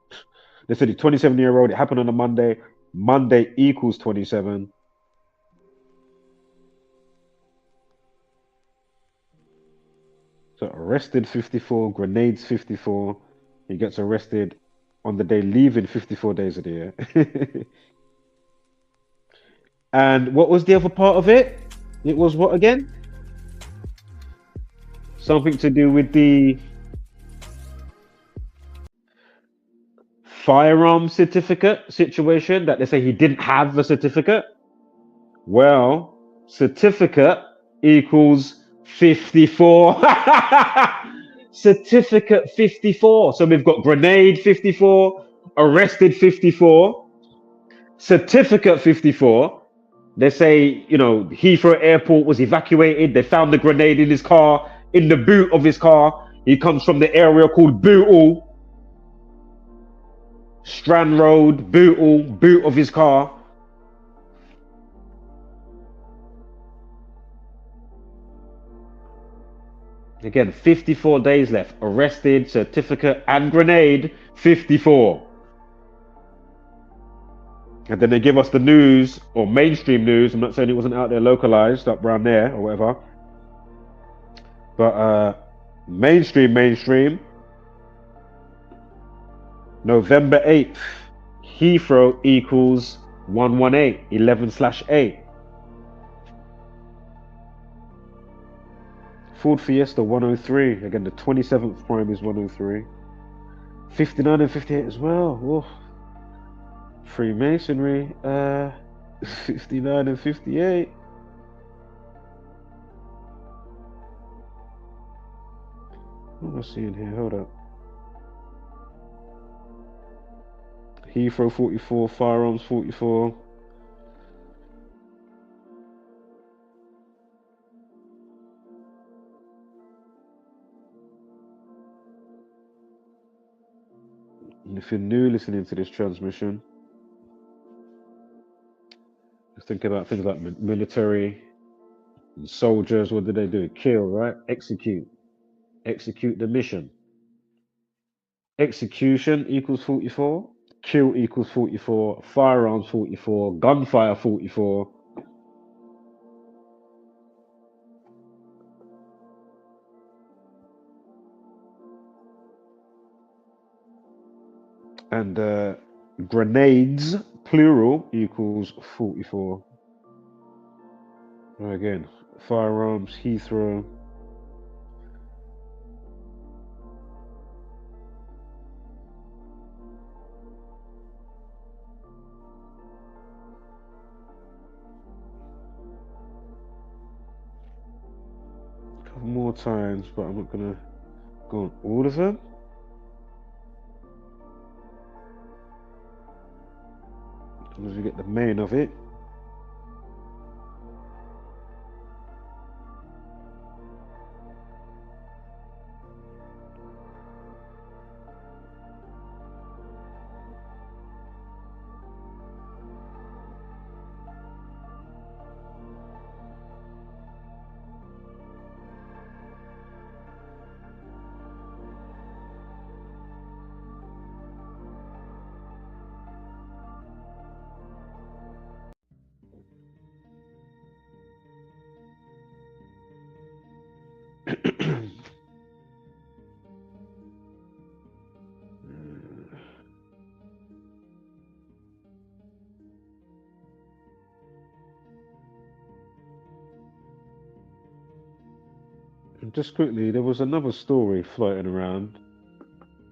they said a 27-year-old. It happened on a Monday. Monday equals 27. So, arrested 54. Grenades 54. He gets arrested on the day leaving 54 days of the year. And what was the other part of it? It was what again? Something to do with the firearm certificate situation, that they say he didn't have a certificate. Well, certificate equals 54. Certificate 54. So we've got grenade 54, arrested 54, certificate 54. They say, you know, Heathrow Airport was evacuated. They found the grenade in his car, in the boot of his car. He comes from the area called Bootle. Strand Road, Bootle, boot of his car. Again, 54 days left. Arrested, certificate, and grenade, 54. And then they give us the news, or mainstream news. I'm not saying it wasn't out there localized up around there or whatever. But mainstream. November 8th, Heathrow equals 118, 11/8. Ford Fiesta 103. Again, the 27th prime is 103. 59 and 58 as well. Whoa. Freemasonry, 59 and 58. What am I seeing here? Hold up. Heathrow 44, firearms 44. And if you're new listening to this transmission, just think about things like military and soldiers. What did they do? Kill, right? Execute. Execute the mission. Execution equals 44. Kill equals 44. Firearms 44. Gunfire 44. And grenades, plural, equals 44. Again, firearms, Heathrow. A couple more times, but I'm not gonna go on all of them. As we get the main of it. Just quickly, there was another story floating around.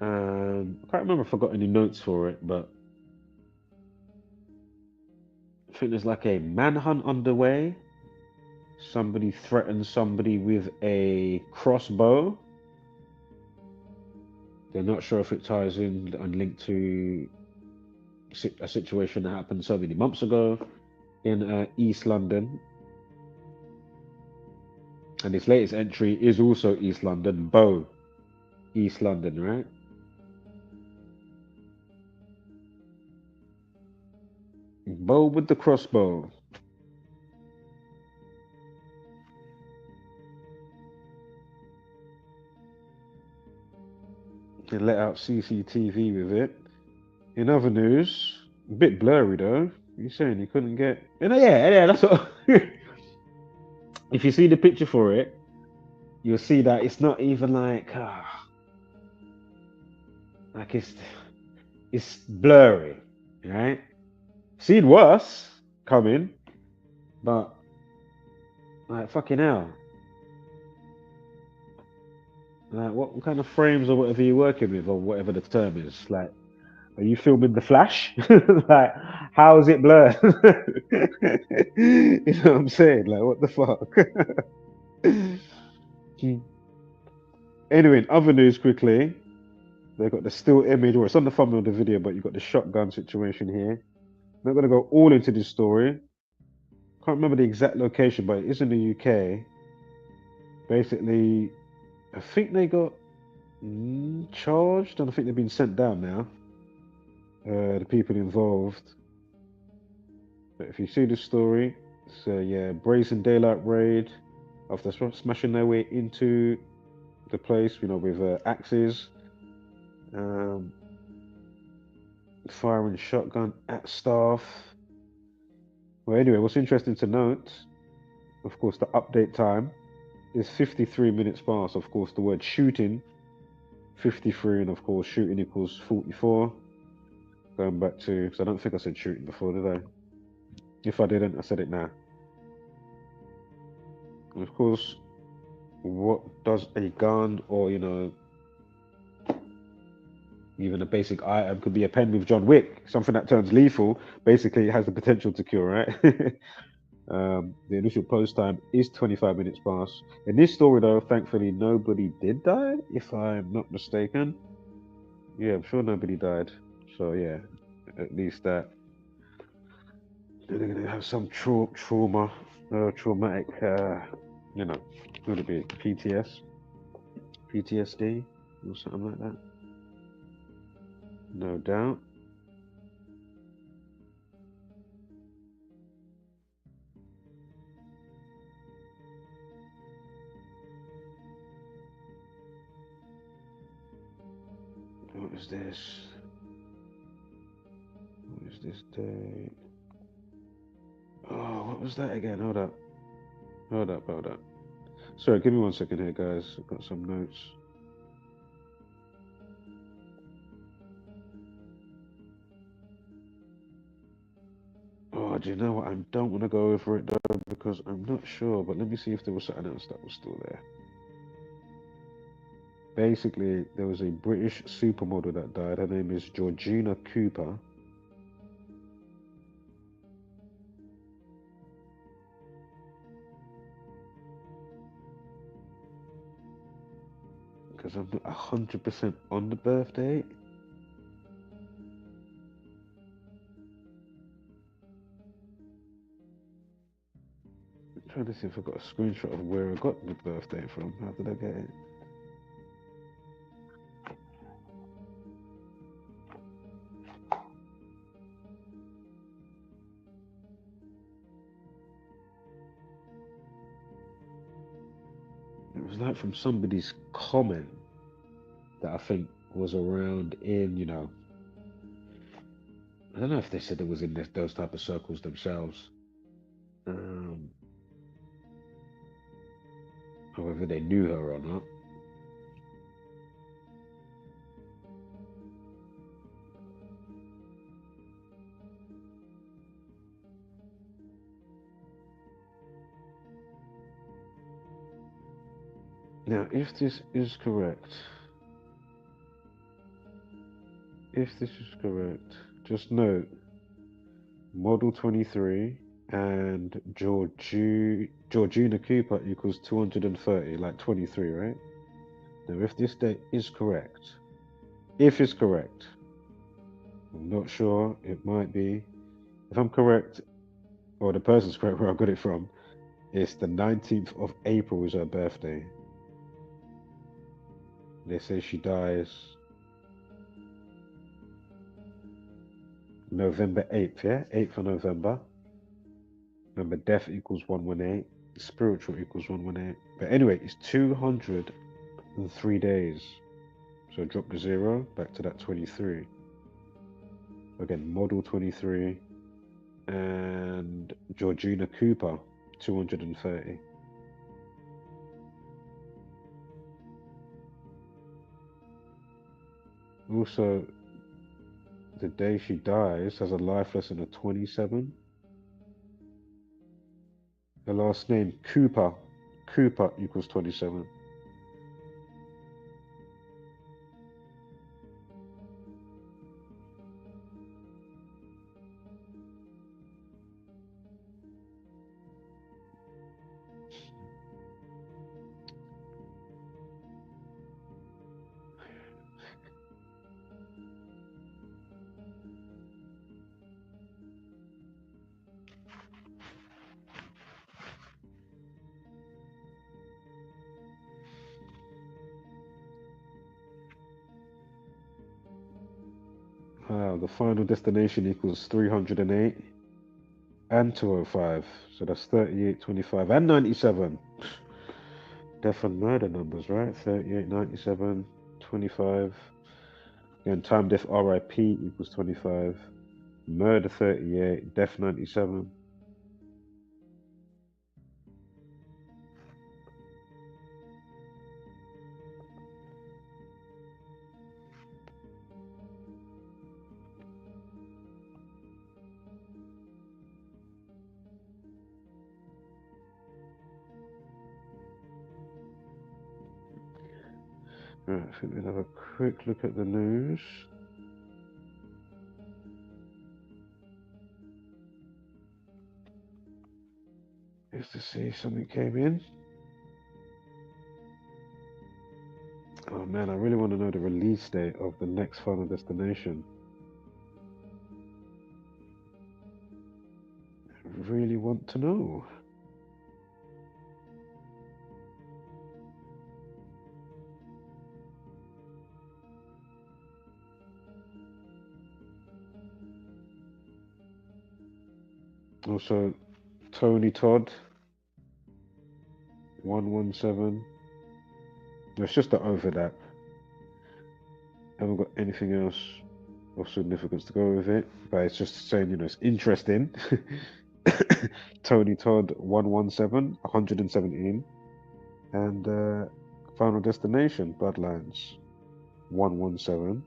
I can't remember if I got any notes for it, but I think there's like a manhunt underway. Somebody threatened somebody with a crossbow. They're not sure if it ties in and linked to a situation that happened so many months ago in East London. And this latest entry is also East London, Bow, East London, right? Bow with the crossbow. They let out CCTV with it. In other news, a bit blurry though. You're saying you couldn't get? Yeah, that's what. If you see the picture for it, you'll see that it's not even like it's blurry, right? Seen worse coming, but like fucking hell. Like what kind of frames or whatever you're working with, or whatever the term is, like. Are you filming the Flash? Like, how is it blurred? You know what I'm saying? Like, what the fuck? Anyway, in other news, quickly, they got the still image, or it's on the thumbnail of the video, but you've got the shotgun situation here. I'm not going to go all into this story. Can't remember the exact location, but it is in the UK. Basically, I think they got charged, and I think they've been sent down now. The people involved. But if you see the story, it's a brazen daylight raid after smashing their way into the place, you know, with axes, firing shotgun at staff. Well, anyway, what's interesting to note, of course, the update time is 53 minutes past. Of course, the word shooting, 53, and of course, shooting equals 44. Going back to, because I don't think I said shooting before, did I? If I didn't, I said it now. And of course, what does a gun, or you know, even a basic item, could be a pen with John Wick, something that turns lethal. Basically, it has the potential to kill, right? The initial post time is 25 minutes past. In this story, though, thankfully, nobody did die, if I'm not mistaken. Yeah, I'm sure nobody died. So yeah, at least that. They're going to have some traumatic, you know, would it be PTSD or something like that? No doubt. What is this? What is this date? Oh, what was that again? Hold up. Sorry, give me 1 second here, guys. I've got some notes. Oh, do you know what? I don't want to go over it though, because I'm not sure, but let me see if there was something else that was still there. Basically, there was a British supermodel that died. Her name is Georgina Cooper. Because I'm not 100% on the birth date. I'm trying to see if I got a screenshot of where I got the birthday from. How did I get it? It was like from somebody's comment that I think was around in, I don't know if they said it was in those type of circles themselves. Or whether they knew her or not. Now, if this is correct, just note Model 23 and Georgina Cooper equals 230, like 23, right? Now, if this date is correct, if it's correct, I'm not sure, it might be. If I'm correct, or the person's correct where I got it from, it's the 19th of April is her birthday. They say she dies November 8th, yeah? 8th of November. Remember, death equals 118, spiritual equals 118. But anyway, it's 203 days. So drop the 0 back to that 23. Again, Model 23 and Georgina Cooper, 230. Also, the day she dies has a life lesson of 27. Her last name, Cooper. Cooper equals 27. Wow, the final destination equals 308 and 205. So that's 38, 25, and 97. Death and murder numbers, right? 38, 97, 25. Again, time death RIP equals 25. Murder 38, death 97. Right, I think we'll have a quick look at the news. Just to see if something came in. Oh man, I really want to know the release date of the next Final Destination. I really want to know. Also, Tony Todd, 117. It's just the overlap. Haven't got anything else of significance to go with it, but it's just saying, it's interesting. Tony Todd, 117, 117. And Final Destination, Bloodlines, 117,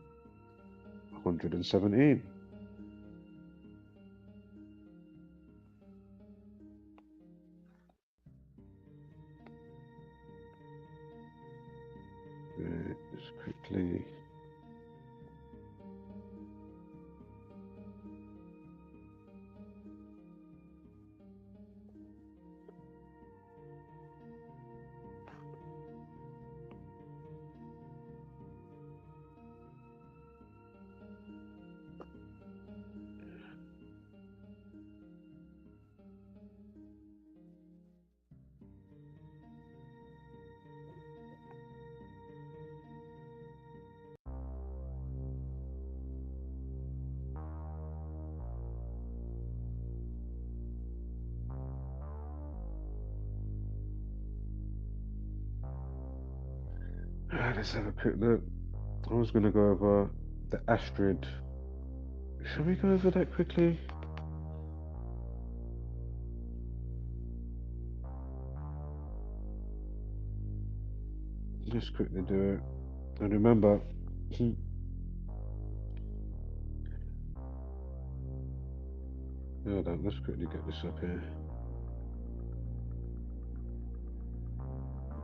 117. Just quickly. let's have a quick look. I was going to go over the Astrid. Shall we go over that quickly? Just quickly do it. And remember, hold on, let's quickly get this up here.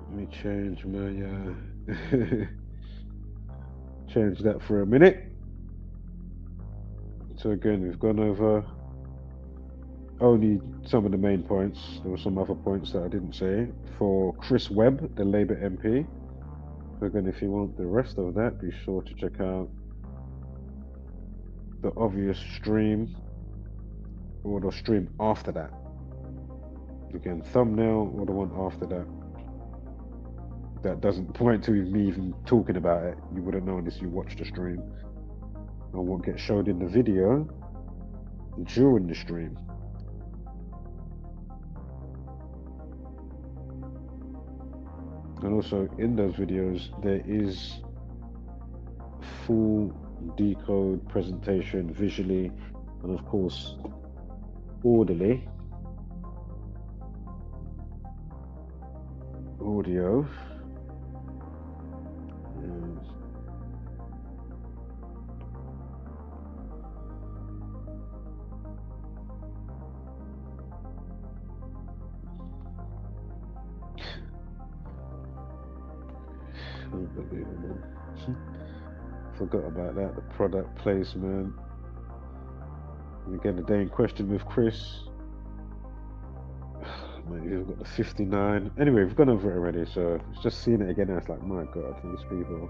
Let me change my change that for a minute. So again, we've gone over only some of the main points. There were some other points that I didn't say. For Chris Webb, the Labour MP. So again, if you want the rest of that, be sure to check out the obvious stream or the stream after that. Again, thumbnail or the one after that. That doesn't point to me even talking about it. You wouldn't know unless you watch the stream. And what gets showed in the video during the stream. And also in those videos there is full decode presentation visually and of course audibly. Audio. Unbelievable. Forgot about that. The product placement. And again, the day in question with Chris. Man, you've got the 59. Anyway, we've gone over it already, so it's just seeing it again. It's like, my God, these people.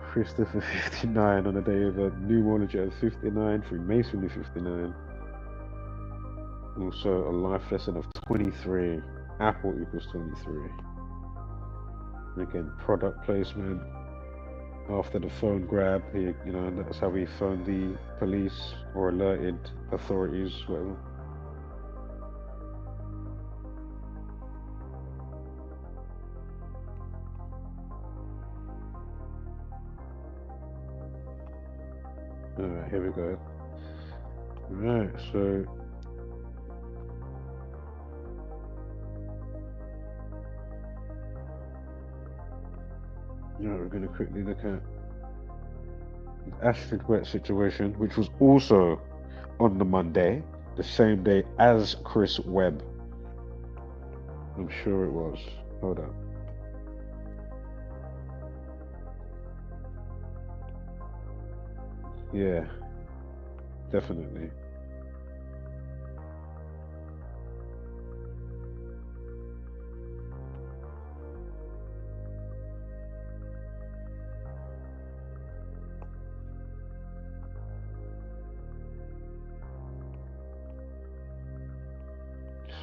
Christopher 59 on the day of a numerology of 59, Freemasonry 59. Also a life lesson of 23. Apple equals 23. Again, product placement. After the phone grab, you know, that's how we phoned the police or alerted authorities, whatever. Alright, here we go. Alright, so we're going to quickly look at the Astrid Wet situation, which was also on the Monday, the same day as Chris Webb. I'm sure it was. Hold on. Yeah, definitely.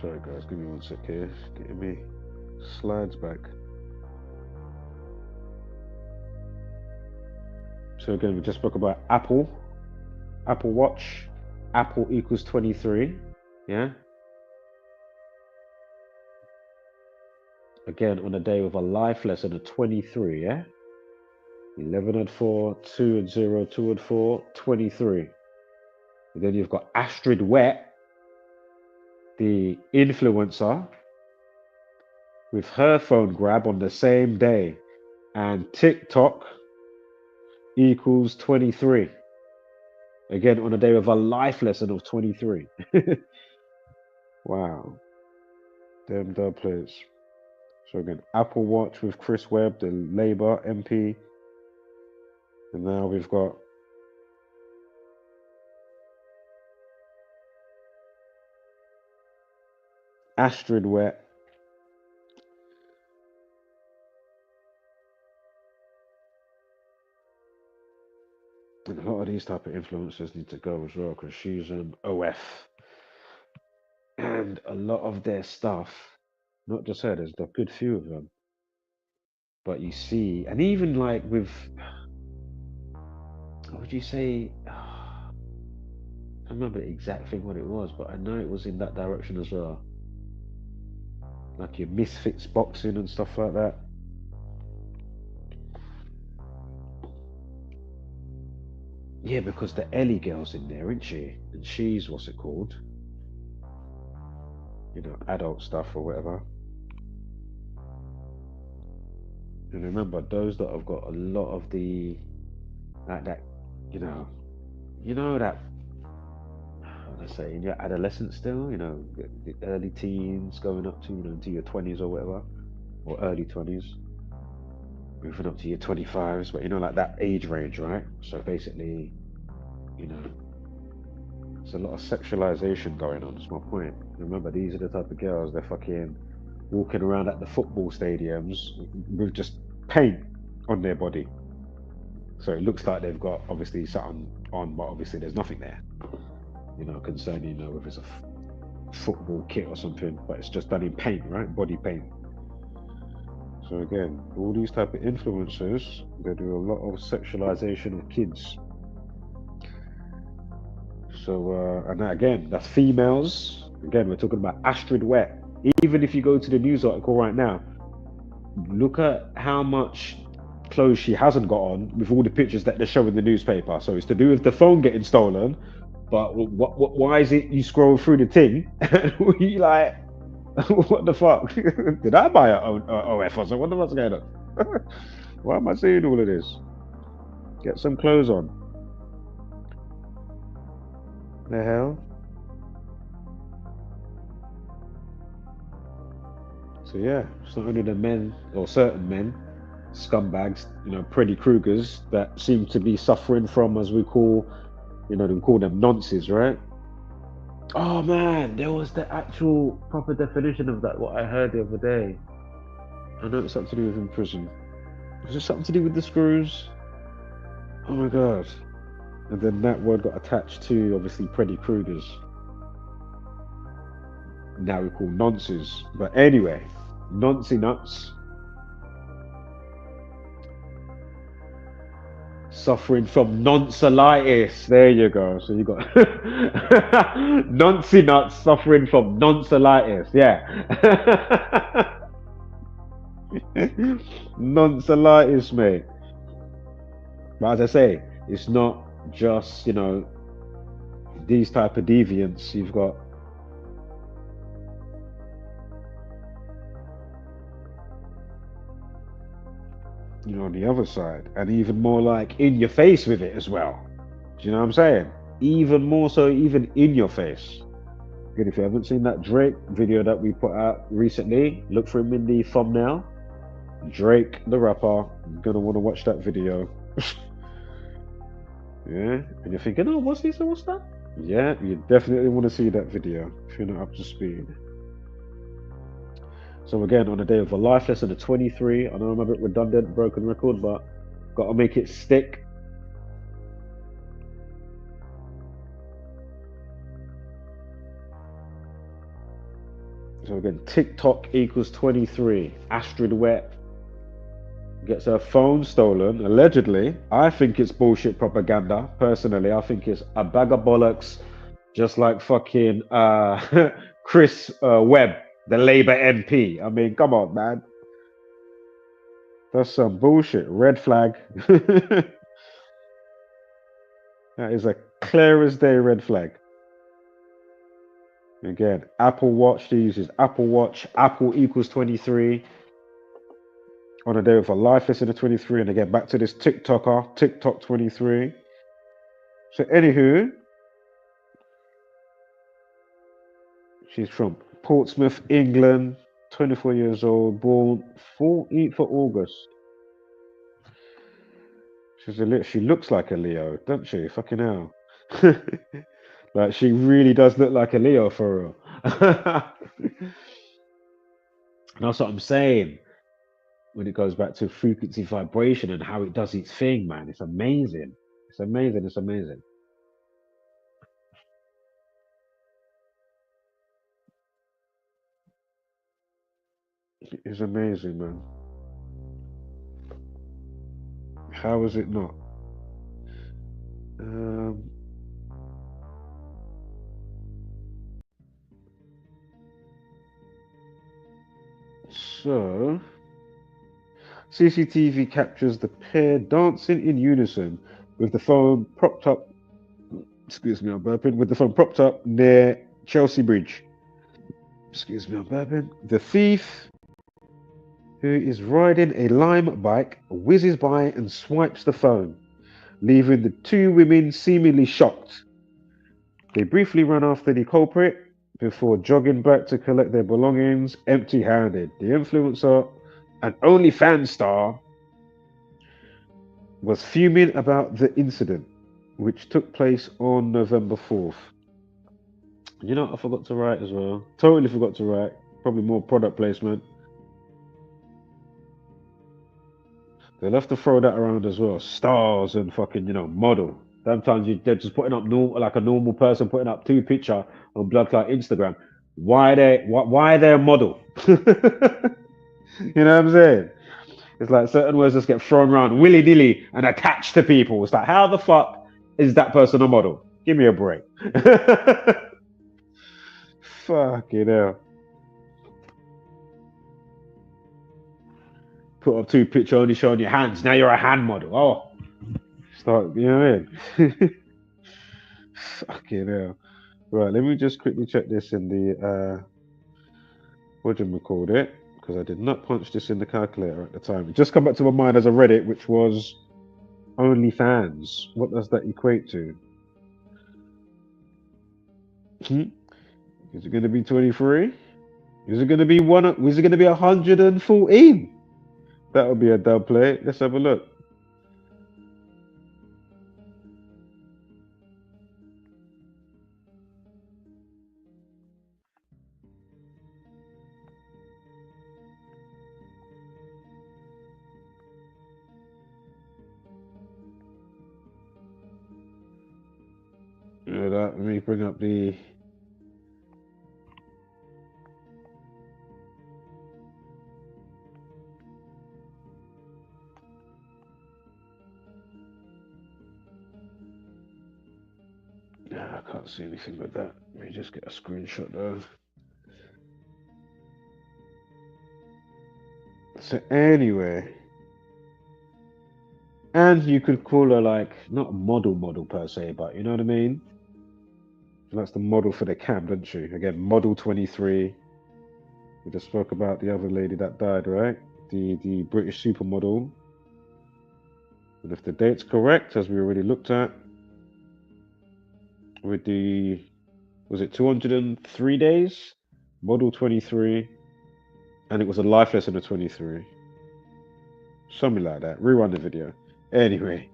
Sorry guys, give me one sec here. Getting me slides back. So again, we just spoke about Apple Watch. Apple equals 23. Yeah. Again, on a day with a life lesson of 23. Yeah. 11 and 4, 2 and 0, 2 and 4, 23. And then you've got Astrid Wet, the influencer, with her phone grab on the same day, and TikTok equals 23. Again, on a day with a life lesson of 23. Wow. Them dub plates. So again, Apple Watch with Chris Webb, the Labour MP. And now we've got Astrid Wet. And a lot of these type of influencers need to go as well, because she's an OF. And a lot of their stuff, not just her, there's a good few of them. But you see, and even like with, what would you say? I don't remember the exact thing what it was, but I know it was in that direction as well. Like your Misfits boxing and stuff like that. Yeah, because the Ellie girl's in there, isn't she? And she's, what's it called? You know, adult stuff or whatever. And remember, those that have got a lot of the, like that, you know that, how do I say, in your adolescence still, the early teens going up to, into your 20s or whatever, or early 20s, moving up to your 25s, but like that age range, right? So basically, there's a lot of sexualization going on, that's my point. Remember, these are the type of girls, they're fucking walking around at the football stadiums with just paint on their body. So it looks like they've got obviously something on, but obviously there's nothing there. Concerning, if it's a football kit or something, but it's just done in paint, right? Body paint. So again, all these type of influencers, they do a lot of sexualization of kids. So, and that, again, that's females. Again, we're talking about Astrid Wet. Even if you go to the news article right now, look at how much clothes she hasn't got on with all the pictures that they're showing in the newspaper. So it's to do with the phone getting stolen. But why is it you scroll through the thing and you like, what the fuck? Did I buy an OF or something? What the fuck's going on? Why am I seeing all of this? Get some clothes on. The hell? So yeah, it's not only the men or certain men, scumbags, Freddy Kruegers, that seem to be suffering from, as we call, they call them nonces, right? Oh man, there was the actual proper definition of that, what I heard the other day. I know it's something to do with in prison. Was it something to do with the screws? Oh my god. And then that word got attached to, obviously, Freddy Kruegers. Now we call nonces. But anyway, noncy nuts. Suffering from nonsalitis. There you go. So you got noncy nuts suffering from nonsalitis. Yeah. Nonsalitis, mate. But as I say, it's not just, these type of deviants. You've got on the other side, and even more like in your face with it as well. Do you know what I'm saying? Even more so, even in your face. Good, if you haven't seen that Drake video that we put out recently, look for him in the thumbnail. Drake, the rapper. You're gonna want to watch that video. Yeah, and you're thinking, oh, what's this or what's that? Yeah, you definitely want to see that video if you're not up to speed. So again, on the day of a life lesson of 23, I know I'm a bit redundant, broken record, but gotta make it stick. So again, TikTok equals 23. Astrid Wet gets her phone stolen, allegedly. I think it's bullshit propaganda, personally. I think it's a bag of bollocks, just like fucking Chris Webb, the Labour MP. I mean, come on, man. That's some bullshit. Red flag. That is a clear as day red flag. Again, Apple Watch, she uses Apple Watch. Apple equals 23. On a day of a life lesson of 23. And again, back to this TikToker, TikTok 23. So anywho, she's from Portsmouth, England, 24 years old, born 14th of August. She looks like a Leo, doesn't she? Fucking hell. Like, she really does look like a Leo for real. And that's what I'm saying when it goes back to frequency vibration and how it does its thing, man. It's amazing. It's amazing. It's amazing. It's amazing, man. How is it not? So, CCTV captures the pair dancing in unison with the phone propped up. Excuse me, I'm burping. With the phone propped up near Chelsea Bridge. Excuse me, I'm burping. The thief, who is riding a lime bike, whizzes by and swipes the phone, leaving the two women seemingly shocked. They briefly run after the culprit before jogging back to collect their belongings empty-handed. The influencer, an OnlyFans star, was fuming about the incident, which took place on November 4th. You know what I forgot to write as well? Totally forgot to write. Probably more product placement. They'll have to throw that around as well. Stars and fucking, model. Sometimes they're just putting up like a normal person putting up two picture on Blood Clot Instagram. Why are they a model? You know what I'm saying? It's like certain words just get thrown around willy-nilly and attached to people. It's like, how the fuck is that person a model? Give me a break. Fucking hell. Put up two picture only showing your hands. Now you're a hand model. Oh. Start, you know what I mean? Fucking hell. Right, let me just quickly check this in the what do we call it? Because I did not punch this in the calculator at the time. It just come back to my mind as I read it, which was OnlyFans. What does that equate to? Is it going to be 23? Is it going to be one? Is it going to be 114? That would be a dub play. Let's have a look. Let me bring up the. I can't see anything with that. Let me just get a screenshot though. So anyway, and you could call her like not a model per se, but you know what I mean. That's the model for the cam, don't you? Again, model 23. We just spoke about the other lady that died, right? The British supermodel. And if the date's correct, as we already looked at, with the, was it 203 days? Model 23. And it was a life lesson of 23. Something like that. Rewind the video. Anyway.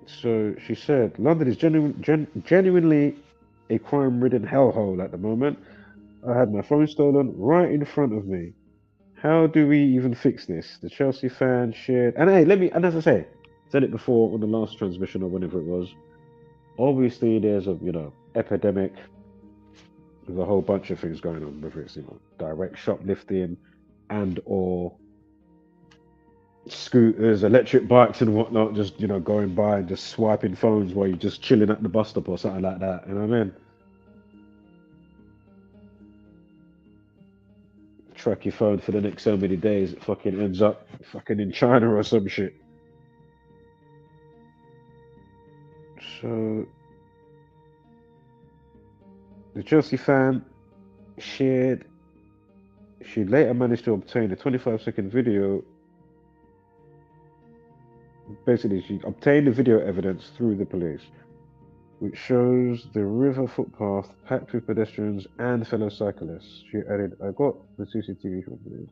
So she said, London is genuinely a crime-ridden hellhole at the moment. I had my phone stolen right in front of me. How do we even fix this? The Chelsea fan shared, and hey, and as I say, said it before on the last transmission or whenever it was. Obviously, there's a epidemic. There's a whole bunch of things going on, whether it's direct shoplifting and or scooters, electric bikes and whatnot, just going by and just swiping phones while you're just chilling at the bus stop or something like that. You know what I mean? Track your phone for the next so many days, it fucking ends up fucking in China or some shit. So the Chelsea fan shared. She later managed to obtain a 25-second video. Basically, she obtained the video evidence through the police, which shows the river footpath packed with pedestrians and fellow cyclists. She added, I got the CCTV footage.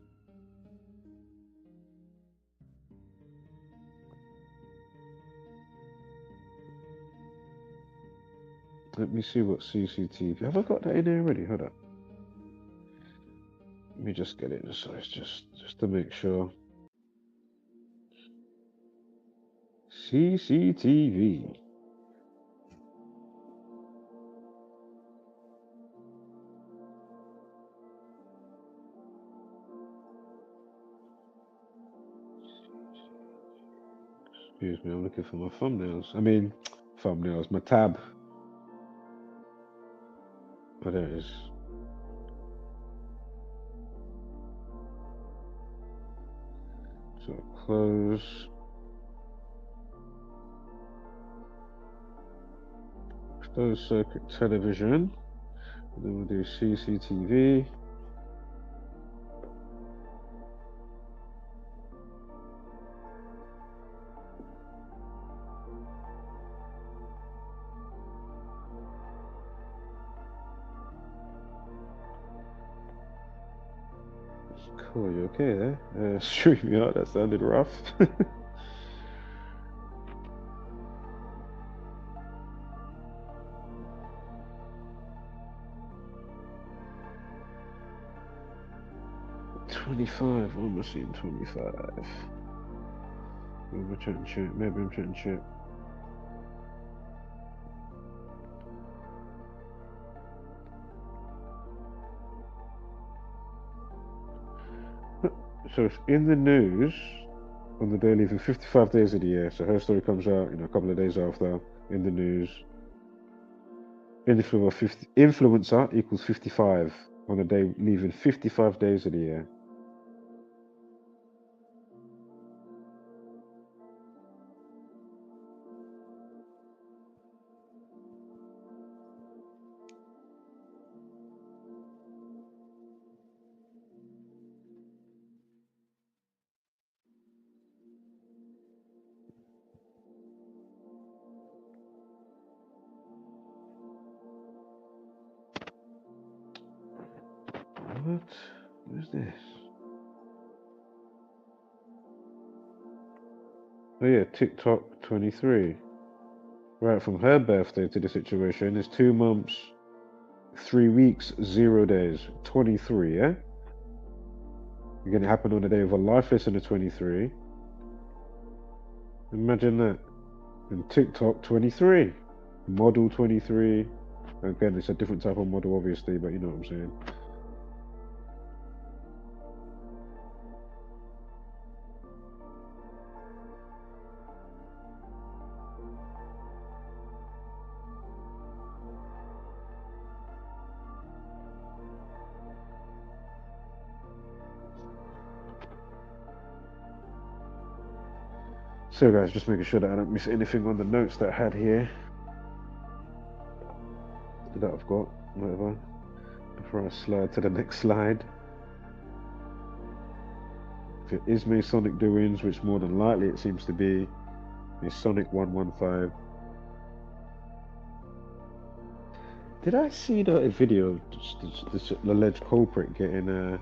Let me see what CCTV. Have I got that in there already? Hold up. Let me just get it in the size just to make sure. CCTV. Excuse me, I'm looking for my thumbnails. My tab. Oh, there it is. So close. Closed circuit television. And then we'll do CCTV. Cool, you okay there? Stream me out, that sounded rough. 25, what am I seeing? 25. Maybe I'm chatting shit. Maybe I'm chatting shit. So it's in the news on the daily for 55 days of the year. So her story comes out, a couple of days after in the news. Influencer equals 55 on the day, leaving 55 days of the year. What? What is this? Oh yeah, TikTok 23. Right, from her birthday to the situation is 2 months, 3 weeks, 0 days. 23, yeah? Again, it happened on the day of her life lesson of 23. Imagine that. And TikTok 23. Model 23. Again, it's a different type of model, obviously, but you know what I'm saying. So guys, just making sure that I don't miss anything on the notes that I had here. That I've got, whatever. Before I slide to the next slide. If it is Masonic doings, which more than likely it seems to be, Masonic 115. Did I see the video of this alleged culprit getting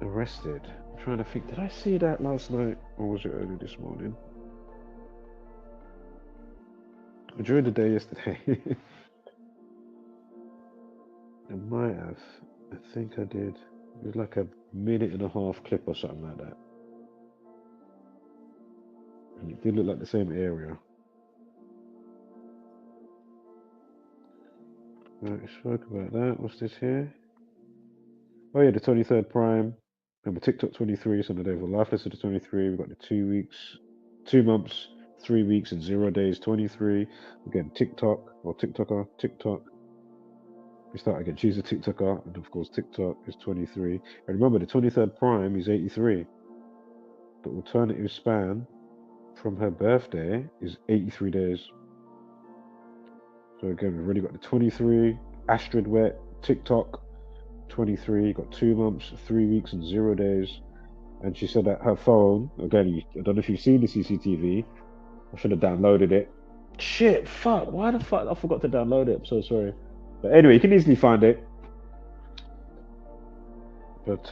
arrested? I'm trying to think, did I see that last night or was it early this morning? During the day yesterday. I might have. I think I did. It was like a 1.5-minute clip or something like that. And it did look like the same area. Right, we spoke about that. What's this here? Oh yeah, the 23rd prime. Remember TikTok 23, so on the day of the life lesson of 23, we've got the 2 weeks, 2 months, 3 weeks and 0 days, 23. Again, TikTok or TikToker, TikTok. We start again, choose a TikToker, and of course TikTok is 23. And remember, the 23rd prime is 83. The alternative span from her birthday is 83 days. So again, we've already got the 23, Astrid Wet, TikTok, 23, got 2 months, 3 weeks and 0 days. And she said that her phone, again, I don't know if you've seen the CCTV, I should have downloaded it. Shit, fuck, why the fuck, I forgot to download it, I'm so sorry. But anyway, you can easily find it. But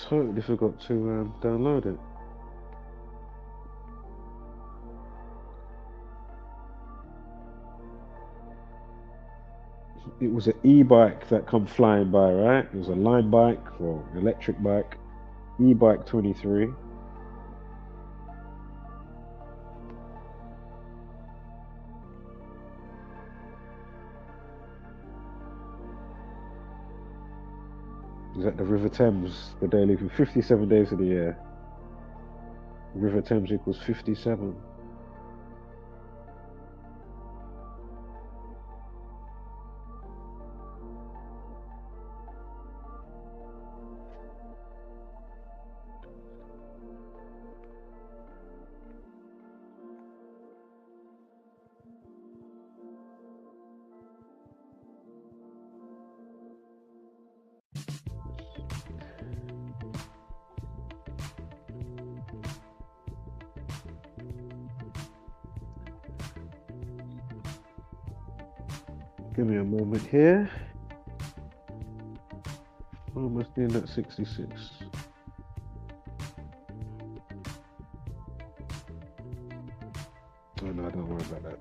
totally forgot to download it. It was an e-bike that come flying by, right? It was a line bike or electric bike. E-bike 23. It was at the River Thames, the day leaving 57 days of the year. River Thames equals 57. Give me a moment here. Almost in at 66. Oh no, don't worry about that.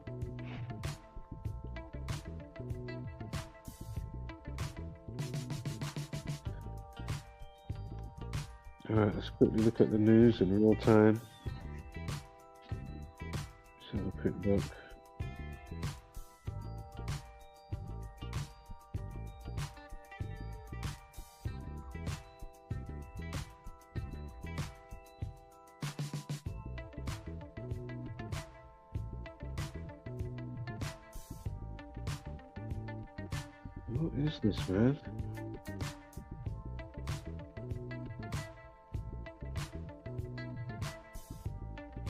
Alright, let's quickly look at the news in real time. Let's have a quick look. What is this, man?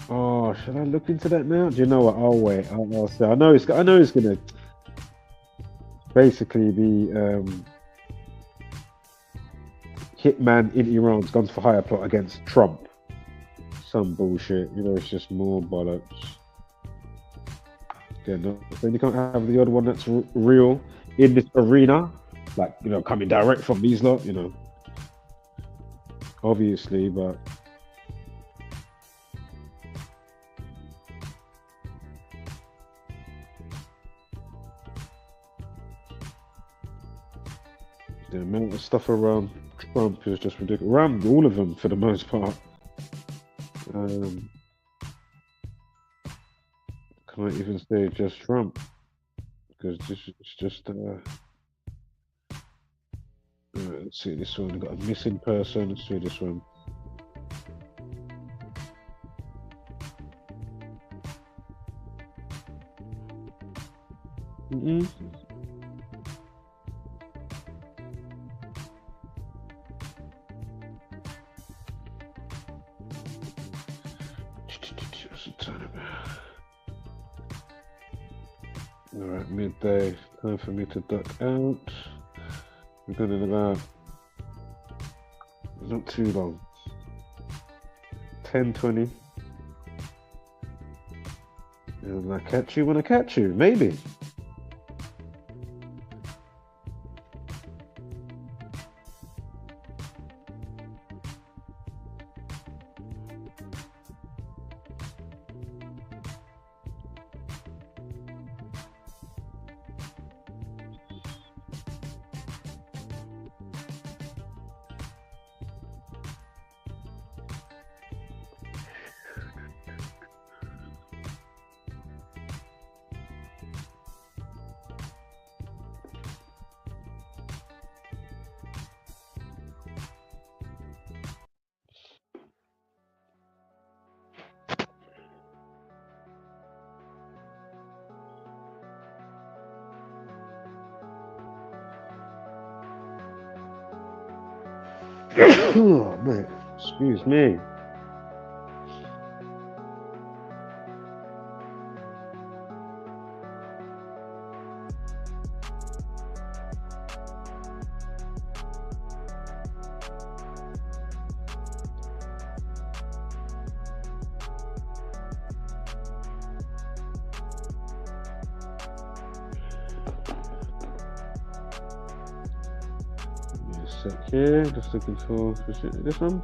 Oh, should I look into that now? Do you know what? I'll wait. I'll say. I know it's gonna basically be hitman in Iran's guns for hire plot against Trump. Some bullshit. You know, it's just more bollocks. Again, then you can't have the other one that's real in this arena, like, you know, coming direct from these lot. You know, obviously, but. The amount of stuff around Trump is just ridiculous. Around all of them, for the most part. Can't even say just Trump, because this is just. Let's see this one. We've got a missing person. Let's see this one. Alright, midday. Time for me to duck out. We're done in about not too long. 10:20. And I catch you when I catch you, maybe. Oh, mate, excuse me. Sec here, just looking for this one.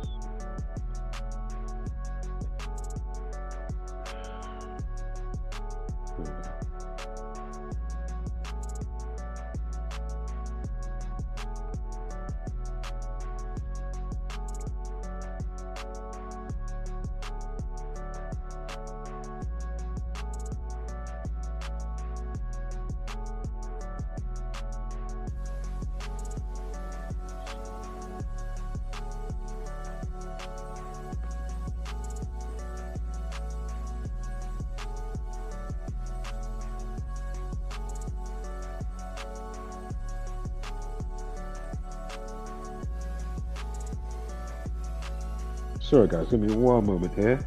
Sorry guys, give me one moment here.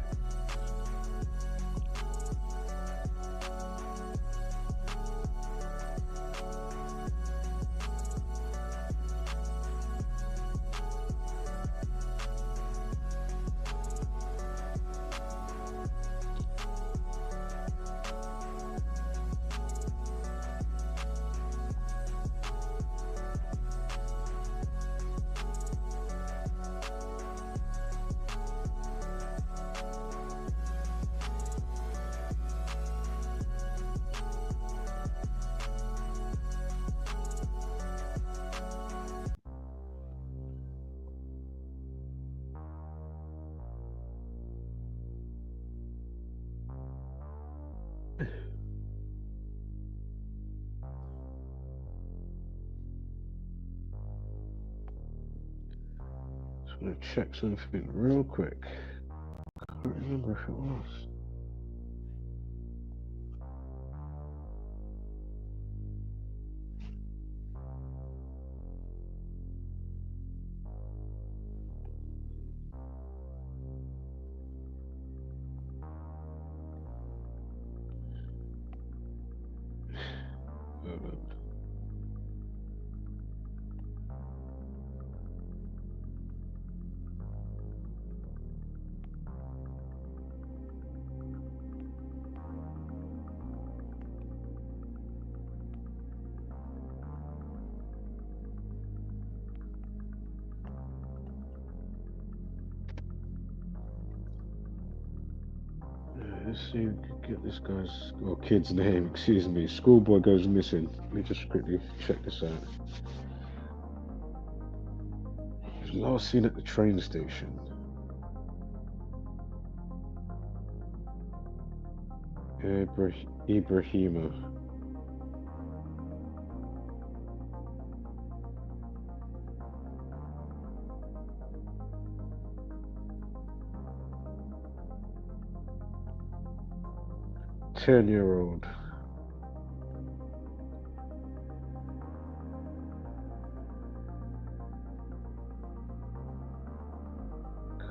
I'm gonna check something real quick. I can't remember if it was. Hold on. Let's see if we can get this guy's or kid's name, excuse me. Schoolboy goes missing. Let me just quickly check this out. He was last seen at the train station. Ibrahima. Ten-year-old.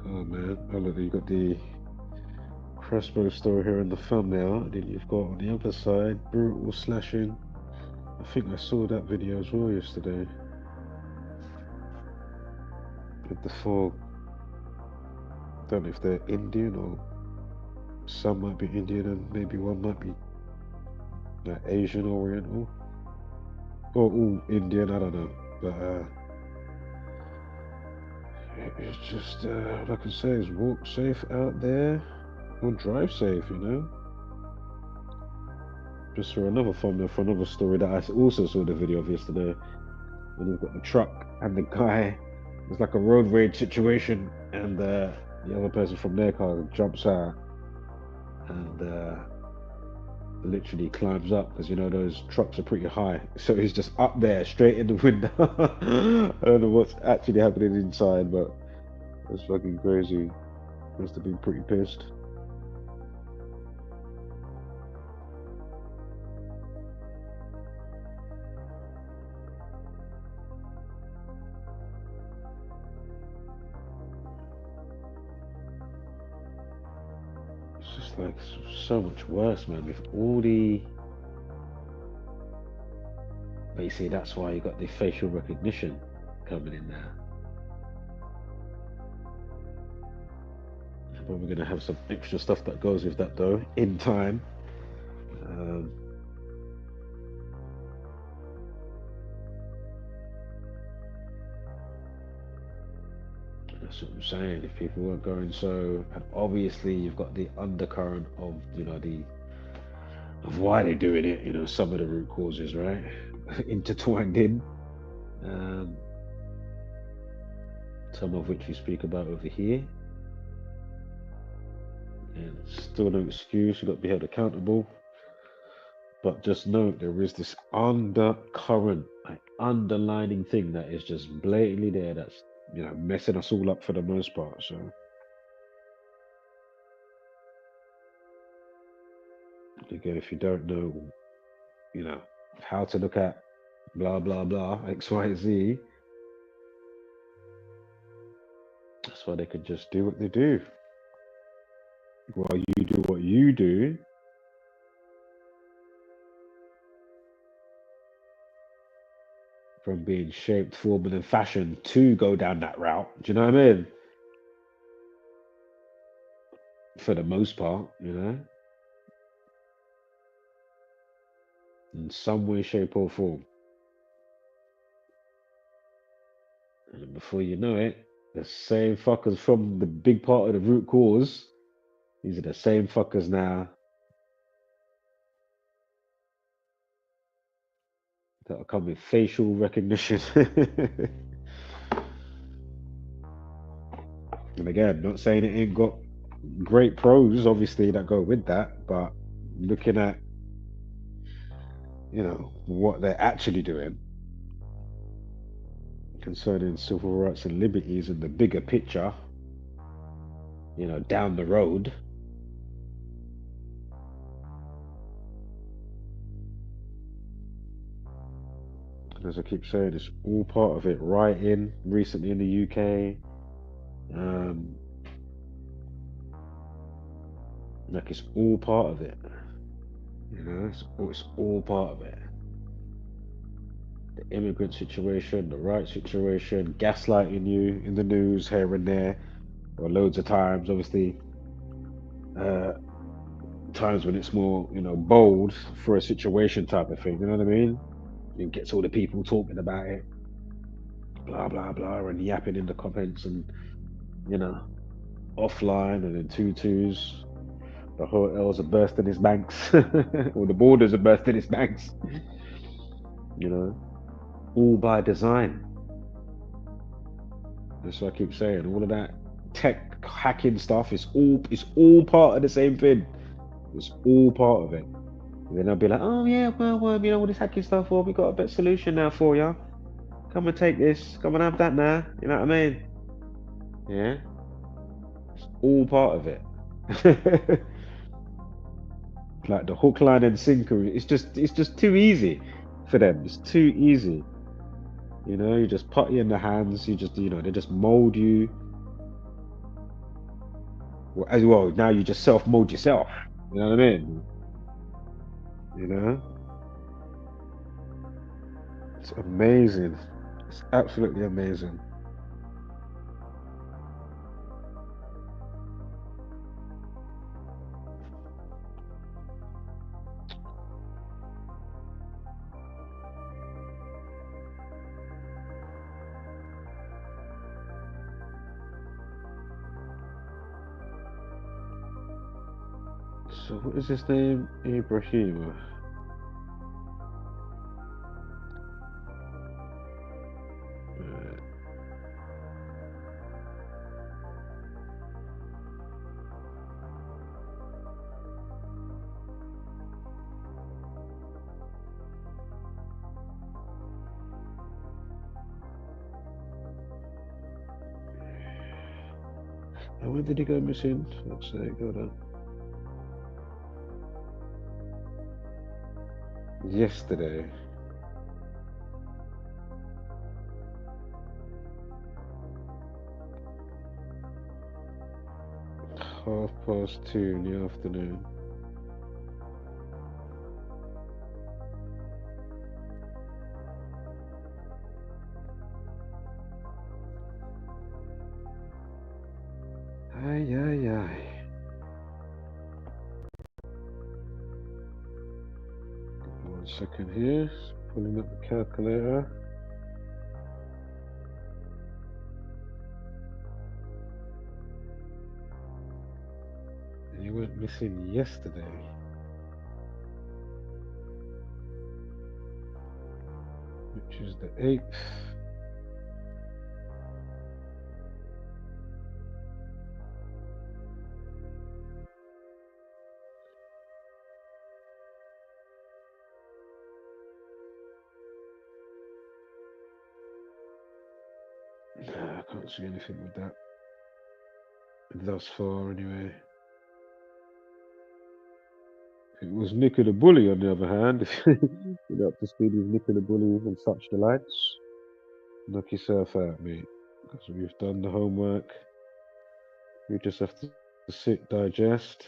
Oh man, oh look, you got the crossbow story here in the thumbnail. Then you've got on the other side brutal slashing. I think I saw that video as well yesterday. With the four, don't know if they're Indian or some might be Indian and maybe one might be like Asian Oriental or all Indian, I don't know, but it's just all I can say is walk safe out there or drive safe, you know. Just for another thumbnail for another story that I also saw the video of yesterday, when you've got the truck and the guy, it's like a road rage situation, and the other person from their car jumps out and literally climbs up, because you know those trucks are pretty high, so he's just up there straight in the window. I don't know what's actually happening inside, but it's fucking crazy. Must have been pretty pissed. It's just like so much worse, man, with all the, basically that's why you got the facial recognition coming in now. But we're gonna have some extra stuff that goes with that though in time. That's what I'm saying. If people weren't going so, and obviously you've got the undercurrent of, you know, of why they're doing it. You know, some of the root causes, right, intertwined in. Some of which we speak about over here. And still no excuse. You've got to be held accountable. But just note there is this undercurrent, like underlining thing that is just blatantly there. That's, you know, messing us all up for the most part. So again, if you don't know, you know, how to look at blah blah blah X, Y, Z, that's why they could just do what they do. While you do what you do, from being shaped, formed, and fashioned to go down that route. Do you know what I mean? For the most part, you know, in some way, shape, or form. And before you know it, the same fuckers from the big part of the root cause, these are the same fuckers now that are coming with facial recognition. And again, not saying it ain't got great pros, obviously, that go with that, but looking at, you know, what they're actually doing, concerning civil rights and liberties and the bigger picture, you know, down the road. And as I keep saying, it's all part of it. Writing recently in the UK, like it's all part of it. You know, it's all part of it. The immigrant situation, the right situation, gaslighting you in the news here and there, or loads of times, obviously, times when it's more, you know, bold for a situation type of thing. You know what I mean? It gets all the people talking about it, blah blah blah, and yapping in the comments, and you know, offline and in tutus. The hotels are bursting its banks, or the borders are bursting its banks. You know, all by design. That's what I keep saying. All of that tech hacking stuff is all part of the same thing. It's all part of it. And then I'll be like, oh yeah, well, you know, all this hacking stuff. Well, we got a better solution now for you. Come and take this. Come and have that now. You know what I mean? Yeah, it's all part of it. Like the hook, line, and sinker. It's just too easy for them. It's too easy. You know, you just put you in the hands. You know, they just mold you. Well, as well, now you just self mold yourself. You know what I mean? You know, it's amazing. It's absolutely amazing. So, what is his name? Ibrahim. 'Cause when did he go missing? Let's say, hold on. Yesterday. (2:30 in the afternoon). Ay, ay, ay. One second here. Pulling up the calculator. And he went missing yesterday. Which is the 8th. Nah, I can't see anything with that. Thus far, anyway. It was Nicky the Bully, on the other hand. If you're up to speed with Nicky the Bully and such delights, knock yourself out, mate. Because we've done the homework. You just have to sit, digest,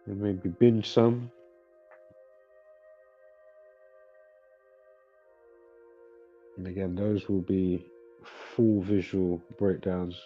and maybe binge some. And again, those will be full visual breakdowns.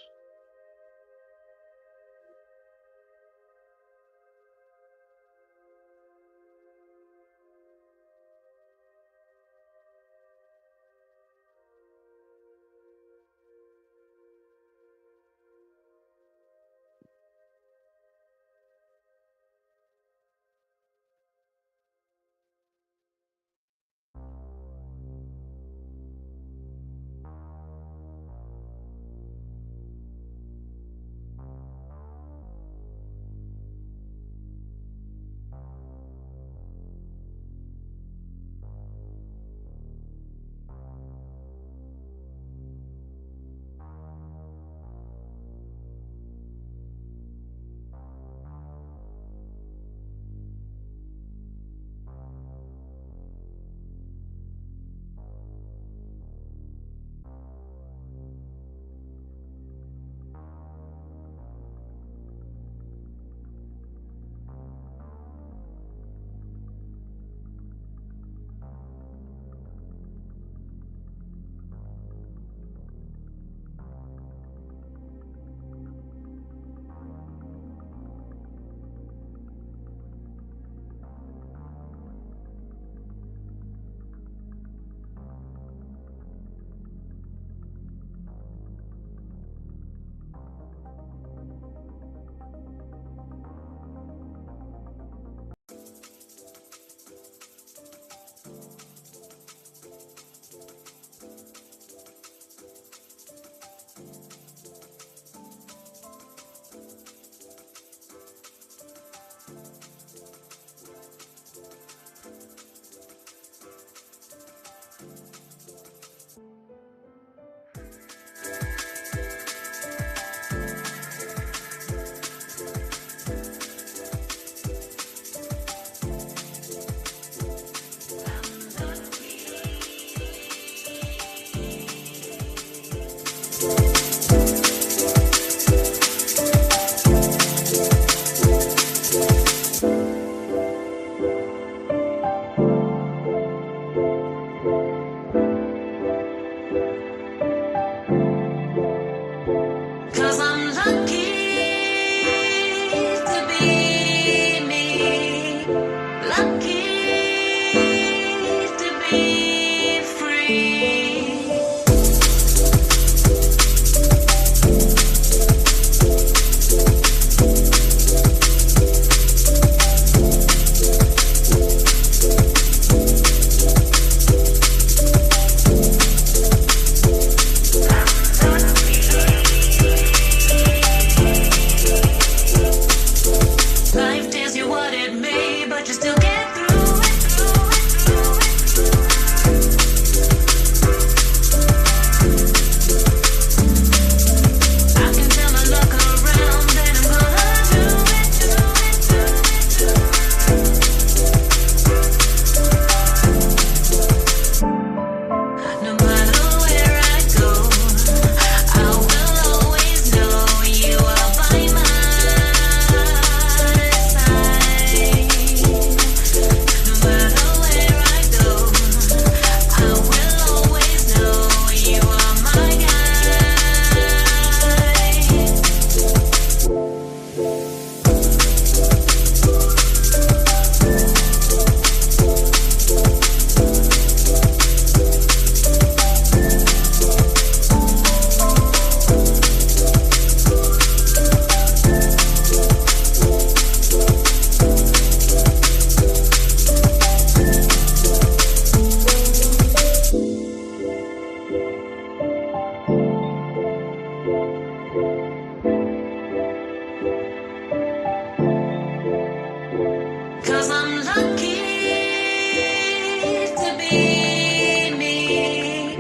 be me.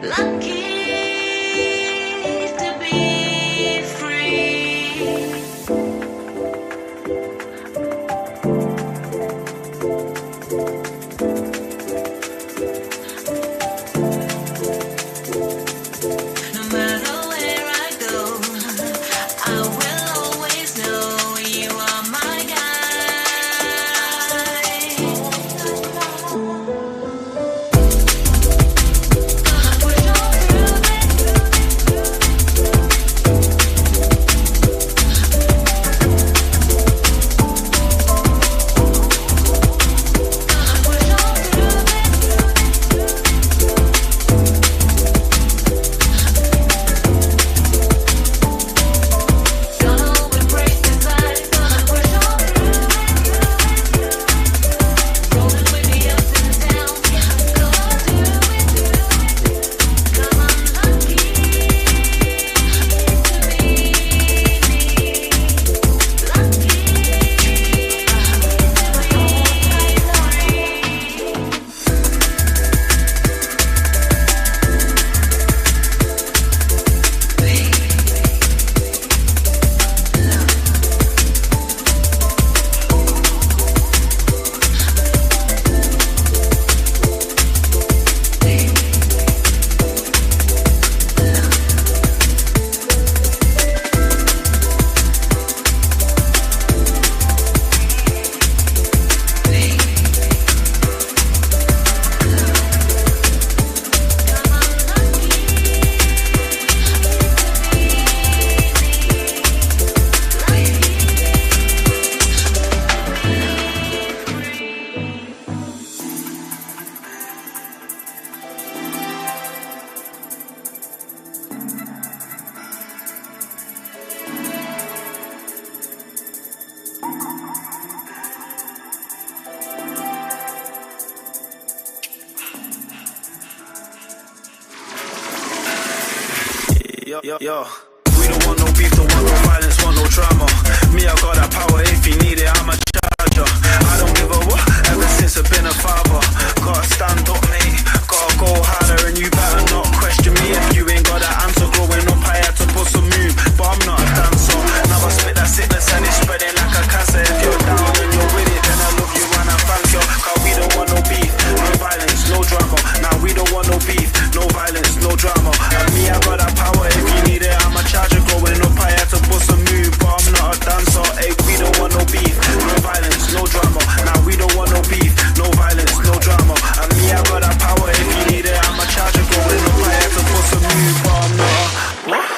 Lucky to be free. No matter where I go, I will always know you are my Yo, we don't want no beef, don't want no violence, want no drama. Me, I got that power, if you need it, I'm a charger. I don't give a what, ever since I've been a father. Gotta stand up, mate, gotta go harder. And you better not question me if you ain't got that answer. Growing up, I had to put some move, but I'm not a dancer. Now I spit that sickness and it's spreading like a cancer. If you're down and you're with it, then I love you and I thank you. Cause we don't want no beef, no violence, no drama. Now we don't want no beef, no violence, no drama. And me, I got that power, if you need it, I'm a charger. Growing up, I had to put some move, but I'm not a dancer. Hey, we don't want no beef, no violence, no drama. Now we don't want no beef, no violence, no drama. And me, I got that power, if you need it, I'm a charger. Growing up, I had to put some move, but I'm not a what?